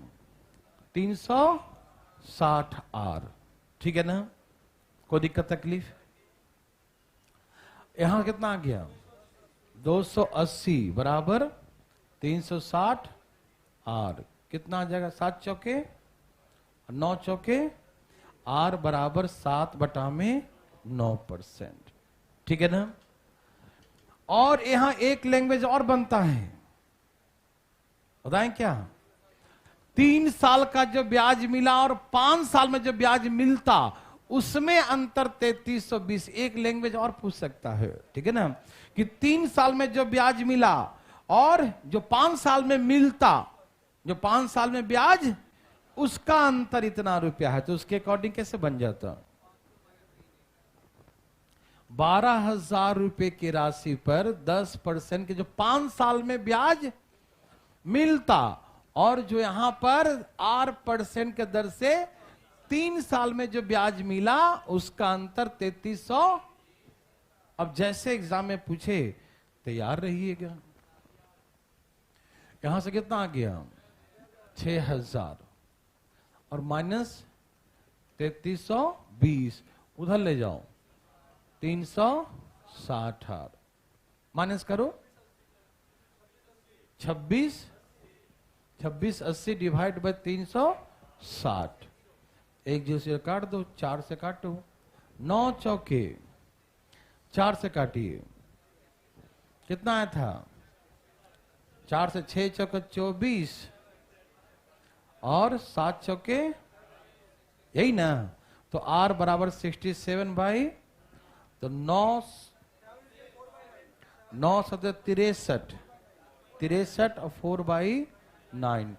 360 आर। ठीक है ना? कोई दिक्कत तकलीफ? यहां कितना आ गया? 280 बराबर 360 आर। कितना आ जाएगा? 7 चौके 9 चौके, आर बराबर 7/9%। ठीक है ना? और यहां एक लैंग्वेज और बनता है, बताएं क्या? 3 साल का जो ब्याज मिला और 5 साल में जो ब्याज मिलता, उसमें अंतर 3320। एक लैंग्वेज और पूछ सकता है, ठीक है ना, कि 3 साल में जो ब्याज मिला और जो 5 साल में मिलता, जो 5 साल में ब्याज, उसका अंतर इतना रुपया है, तो उसके अकॉर्डिंग कैसे बन जाता? 12,000 रुपए की राशि पर 10% के जो 5 साल में ब्याज मिलता, और जो यहां पर 8% के दर से 3 साल में जो ब्याज मिला, उसका अंतर 3300। अब जैसे एग्जाम में पूछे, तैयार रहिएगा। यहां से कितना आ गया? 6,000 और माइनस 3320, उधर ले जाओ 360, माइनस करो 2680 डिवाइड बाय 360, एक जीरो से काट दो, 4 से काटो, 9 चौके 4 से काटिए, कितना आया था? 4 से 6 चौके 24, और 7 चौके, यही ना? तो R बराबर 67 बाई, तो 9 63, 63 और 4/9,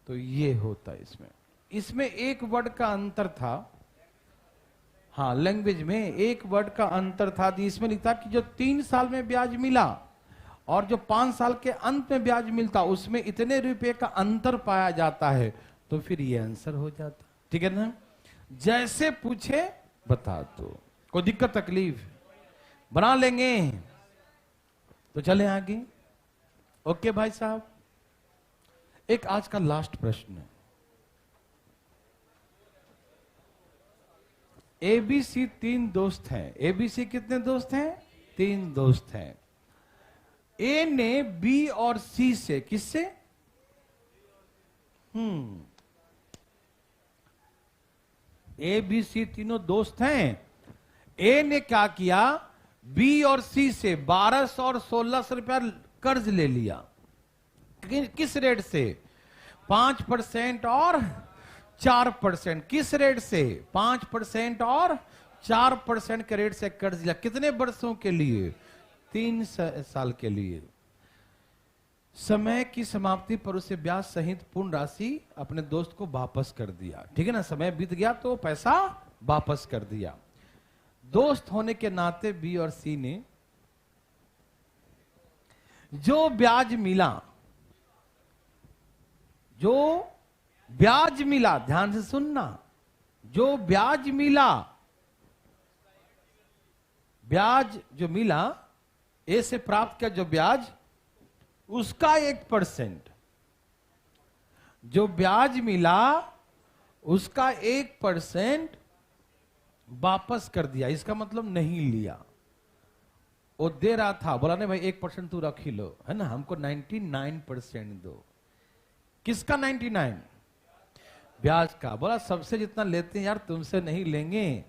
तो ये होता है इसमें। इसमें एक वर्ड का अंतर था, हाँ, लैंग्वेज में एक वर्ड का अंतर था। इसमें लिखा कि जो 3 साल में ब्याज मिला और जो 5 साल के अंत में ब्याज मिलता, उसमें इतने रुपए का अंतर पाया जाता है, तो फिर ये आंसर हो जाता। ठीक है ना? जैसे पूछे बता दो, कोई दिक्कत तकलीफ? बना लेंगे तो चले आगे। ओके भाई साहब, एक आज का लास्ट प्रश्न है। एबीसी 3 दोस्त हैं। एबीसी कितने दोस्त हैं? 3 दोस्त हैं। ए ने बी और सी से, किससे? ए बी सी तीनों दोस्त हैं। ए ने क्या किया? बी और सी से 1200 और 1600 रुपया कर्ज ले लिया। किस रेट से? 5% और 4%। किस रेट से? 5% और 4% के रेट से कर्ज लिया। कितने वर्षों के लिए? 3 साल के लिए। समय की समाप्ति पर उसे ब्याज सहित पूर्ण राशि अपने दोस्त को वापस कर दिया। ठीक है ना? समय बीत गया तो पैसा वापस कर दिया। दोस्त होने के नाते बी और सी ने जो ब्याज मिला, जो ब्याज मिला, ध्यान से सुनना, जो ब्याज मिला, ब्याज जो मिला, ए से प्राप्त किया जो ब्याज, उसका 1%, जो ब्याज मिला उसका 1% वापस कर दिया। इसका मतलब नहीं लिया, वो दे रहा था, बोला नहीं भाई 1% तू रख ही लो, है ना, हमको 99% दो। किसका 99? ब्याज का। बोला सबसे जितना लेते हैं यार तुमसे नहीं लेंगे,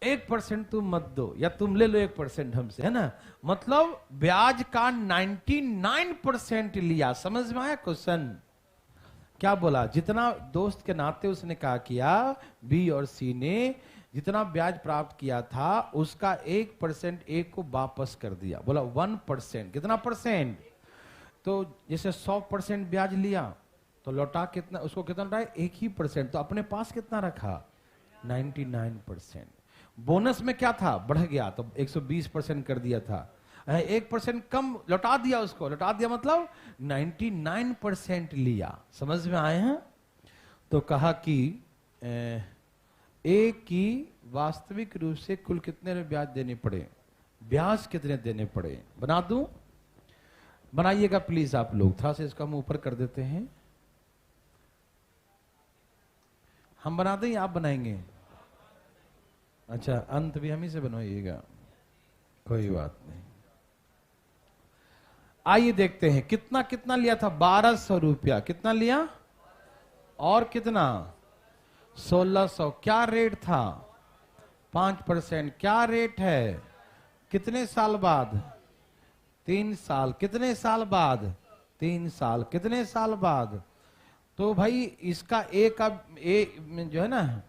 1% तुम मत दो, या तुम ले लो 1% हमसे, है ना। मतलब ब्याज का 99% लिया। समझ में आया क्वेश्चन? क्या बोला? जितना दोस्त के नाते उसने कहा किया, बी और सी ने जितना ब्याज प्राप्त किया था उसका 1% एक को वापस कर दिया। बोला 1%। कितना परसेंट? तो जैसे 100% ब्याज लिया तो लौटा कितना, उसको कितना लौटाया? 1%। तो अपने पास कितना रखा? 99%। बोनस में क्या था? बढ़ गया तो 120% कर दिया था, 1% कम लौटा दिया उसको। लौटा दिया मतलब 99% लिया। समझ में आए हैं? तो कहा कि ए की वास्तविक रूप से कुल कितने में ब्याज देने पड़े, ब्याज कितने देने पड़े। बना दूं? बनाइएगा प्लीज आप लोग। थोड़ा सा इसको हम ऊपर कर देते हैं। हम बना दें या आप बनाएंगे? अच्छा, अंत भी हम ही से बनवाइएगा, कोई बात नहीं। आइए देखते हैं कितना कितना लिया था। 1200 रुपया। कितना लिया? और कितना? 1600। क्या रेट था? 5%। क्या रेट है? कितने साल बाद? 3 साल। कितने साल बाद? 3 साल। कितने साल बाद? तो भाई इसका ए का ए जो है ना,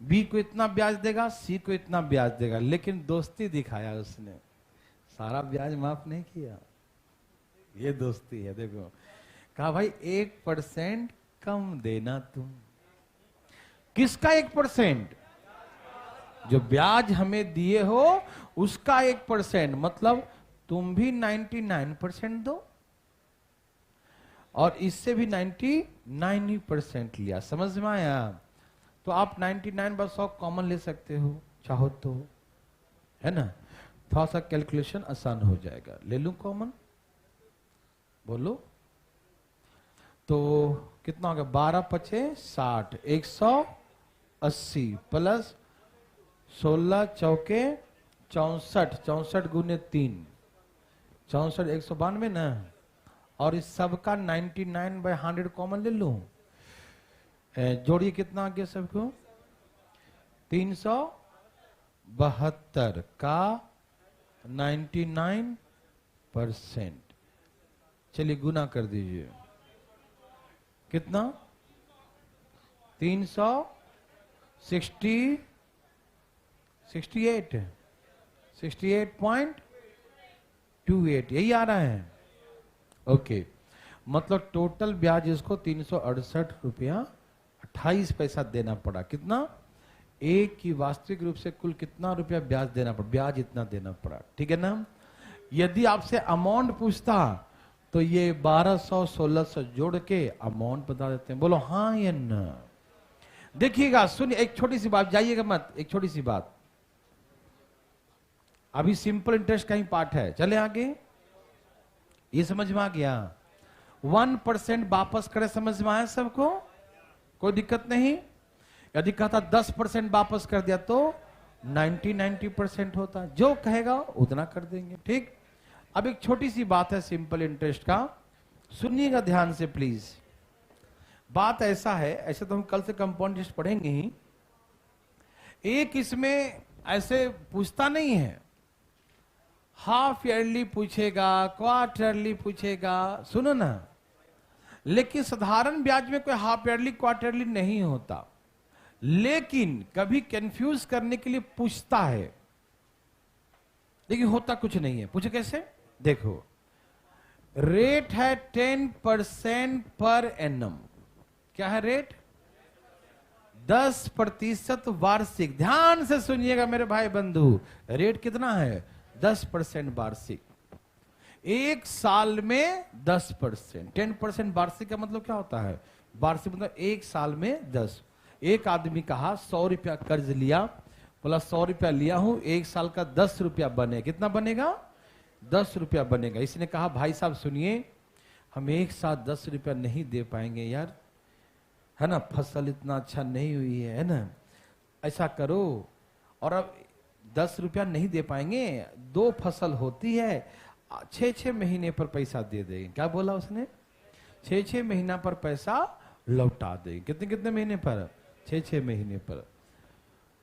बी को इतना ब्याज देगा, सी को इतना ब्याज देगा, लेकिन दोस्ती दिखाया उसने, सारा ब्याज माफ नहीं किया। ये दोस्ती है। देखो, कहा भाई 1% कम देना तुम। किसका 1%? जो ब्याज हमें दिए हो उसका 1%। मतलब तुम भी 99% दो और इससे भी 99% लिया। समझ में आया? तो आप 99/100 कॉमन ले सकते हो चाहो तो, है ना। थोड़ा सा कैलकुलेशन आसान हो जाएगा। ले लूं कॉमन? बोलो। तो कितना हो गया? 12 पचे 60, 180 प्लस 16 चौके 64, 64 गुने 3, 64 192 ना। और इस सब का 99/100 कॉमन ले लूं। जोड़िए कितना आ गया सबको? 372 का 99%। चलिए गुना कर दीजिए। कितना? 68.28, यही आ रहा है। ओके, मतलब टोटल ब्याज इसको 368 रुपया 28 पैसा देना पड़ा। कितना? एक की वास्तविक रूप से कुल कितना रुपया ब्याज देना पड़ा? ब्याज इतना देना पड़ा। ठीक है ना। यदि आपसे अमाउंट पूछता तो ये 1200 1600 जोड़ के अमाउंट बता देते हैं। बोलो हाँ या ना। देखिएगा, सुनिए, एक छोटी सी बात, जाइएगा मत, एक छोटी सी बात। अभी सिंपल इंटरेस्ट का ही पार्ट है, चले आगे। ये समझ में आ गया? 1% वापस करे। समझ में आया सबको? कोई दिक्कत नहीं। यदि कहता 10% वापस कर दिया तो 90% होता। जो कहेगा उतना कर देंगे। ठीक। अब एक छोटी सी बात है सिंपल इंटरेस्ट का, सुनिएगा ध्यान से प्लीज। बात ऐसा है, ऐसे तो हम कल से कंपाउंड इंटरेस्ट पढ़ेंगे ही। एक इसमें ऐसे पूछता नहीं है, हाफ ईयरली पूछेगा, क्वार्टरली पूछेगा, सुनो ना। लेकिन साधारण ब्याज में कोई हाफ ईयरली क्वार्टरली नहीं होता, लेकिन कभी कंफ्यूज करने के लिए पूछता है, लेकिन होता कुछ नहीं है। पूछे कैसे? देखो, रेट है 10% पर एनम। क्या है रेट? 10% वार्षिक। ध्यान से सुनिएगा मेरे भाई बंधु, रेट कितना है? 10% वार्षिक। एक साल में 10%। 10% वार्षिक का मतलब क्या होता है? वार्षिक मतलब एक साल में 10। एक आदमी कहा 100 रुपया कर्ज लिया, बोला 100 रुपया लिया हूं, एक साल का 10 रुपया बने। कितना बनेगा? 10 रुपया बनेगा। इसने कहा भाई साहब सुनिए, हम एक साथ 10 रुपया नहीं दे पाएंगे यार, है ना, फसल इतना अच्छा नहीं हुई है ना, ऐसा करो, और अब 10 रुपया नहीं दे पाएंगे, 2 फसल होती है, 6-6 महीने पर पैसा दे देंगे। क्या बोला उसने? 6-6 महीना पर पैसा लौटा देंगे। कितने कितने महीने पर? 6-6 महीने पर।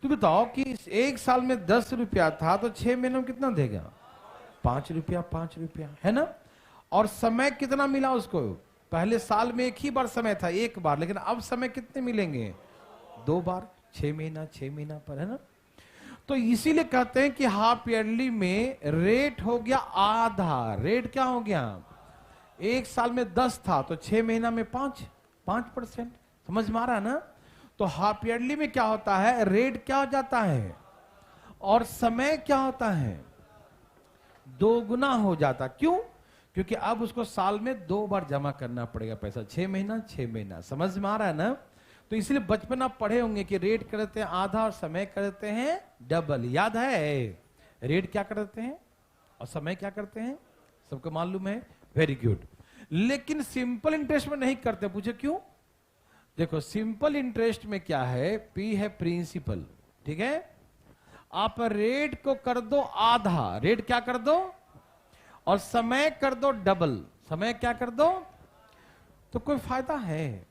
तो बताओ कि एक साल में 10 रुपया था तो 6 महीनों में कितना देगा? 5 रुपया, 5 रुपया, है ना। और समय कितना मिला उसको? पहले साल में एक ही बार समय था, एक बार, लेकिन अब समय कितने मिलेंगे? 2 बार, 6 महीना 6 महीना पर, है ना। तो इसीलिए कहते हैं कि हाफ ईयरली में रेट हो गया आधा। रेट क्या हो गया? एक साल में 10 था तो 6 महीना में 5%। समझ में आ रहा है ना। तो हाफ ईयरली में क्या होता है? रेट क्या हो जाता है और समय क्या होता है? 2 गुना हो जाता। क्यों? क्योंकि अब उसको साल में 2 बार जमा करना पड़ेगा पैसा, 6 महीना 6 महीना। समझ में आ रहा है ना। तो इसलिए बचपन आप पढ़े होंगे कि रेट करते हैं आधा और समय करते हैं डबल। याद है? रेट क्या करते हैं और समय क्या करते हैं? सबको मालूम है? Very good. लेकिन सिंपल इंटरेस्ट में नहीं करते। पूछे क्यों? देखो सिंपल इंटरेस्ट में क्या है? पी है प्रिंसिपल, ठीक है। आप रेट को कर दो आधा, रेट क्या कर दो, और समय कर दो डबल। समय क्या कर दो, तो कोई फायदा है?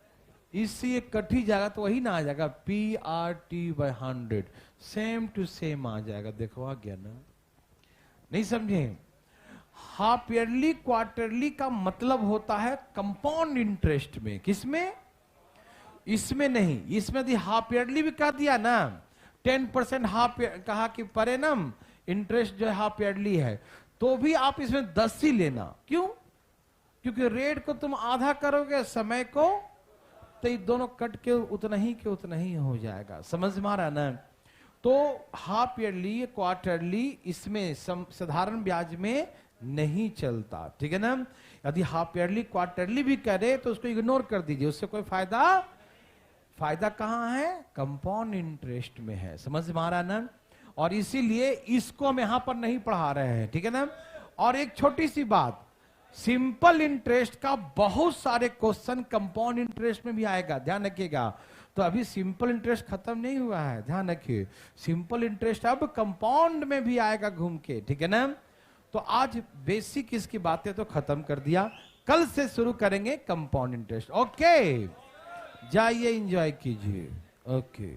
इससे ये कटी जाएगा तो वही ना आ जाएगा, PRT/100, सेम टू सेम आ जाएगा। देखो आ गया ना, नहीं समझे? हाफ ईयरली क्वार्टरली का मतलब होता है कंपाउंड इंटरेस्ट में। किसमें? इसमें नहीं। इसमें यदि हाफ ईयरली भी कह दिया ना, 10% हाफ कहा कि पर एनम इंटरेस्ट जो है हाफ ईयरली है, तो भी आप इसमें 10 ही लेना। क्यों? क्योंकि रेट को तुम आधा करोगे, समय को तो ये दोनों कट के उतना ही हो जाएगा। समझ में आ रहा है ना। तो हाफ ईयरली क्वार्टरली इसमें साधारण ब्याज में नहीं चलता, ठीक है ना। यदि हाफ ईयरली क्वार्टरली भी करे तो उसको इग्नोर कर दीजिए, उससे कोई फायदा कहां है? कंपाउंड इंटरेस्ट में है। समझ में आ रहा है ना। और इसीलिए इसको हम यहां पर नहीं पढ़ा रहे हैं, ठीक है ना। और एक छोटी सी बात, सिंपल इंटरेस्ट का बहुत सारे क्वेश्चन कंपाउंड इंटरेस्ट में भी आएगा, ध्यान रखिएगा। तो अभी सिंपल इंटरेस्ट खत्म नहीं हुआ है, ध्यान रखिए। सिंपल इंटरेस्ट अब कंपाउंड में भी आएगा घूम के, ठीक है ना। तो आज बेसिक इसकी बातें तो खत्म कर दिया, कल से शुरू करेंगे कंपाउंड इंटरेस्ट। ओके, जाइए एंजॉय कीजिए। ओके।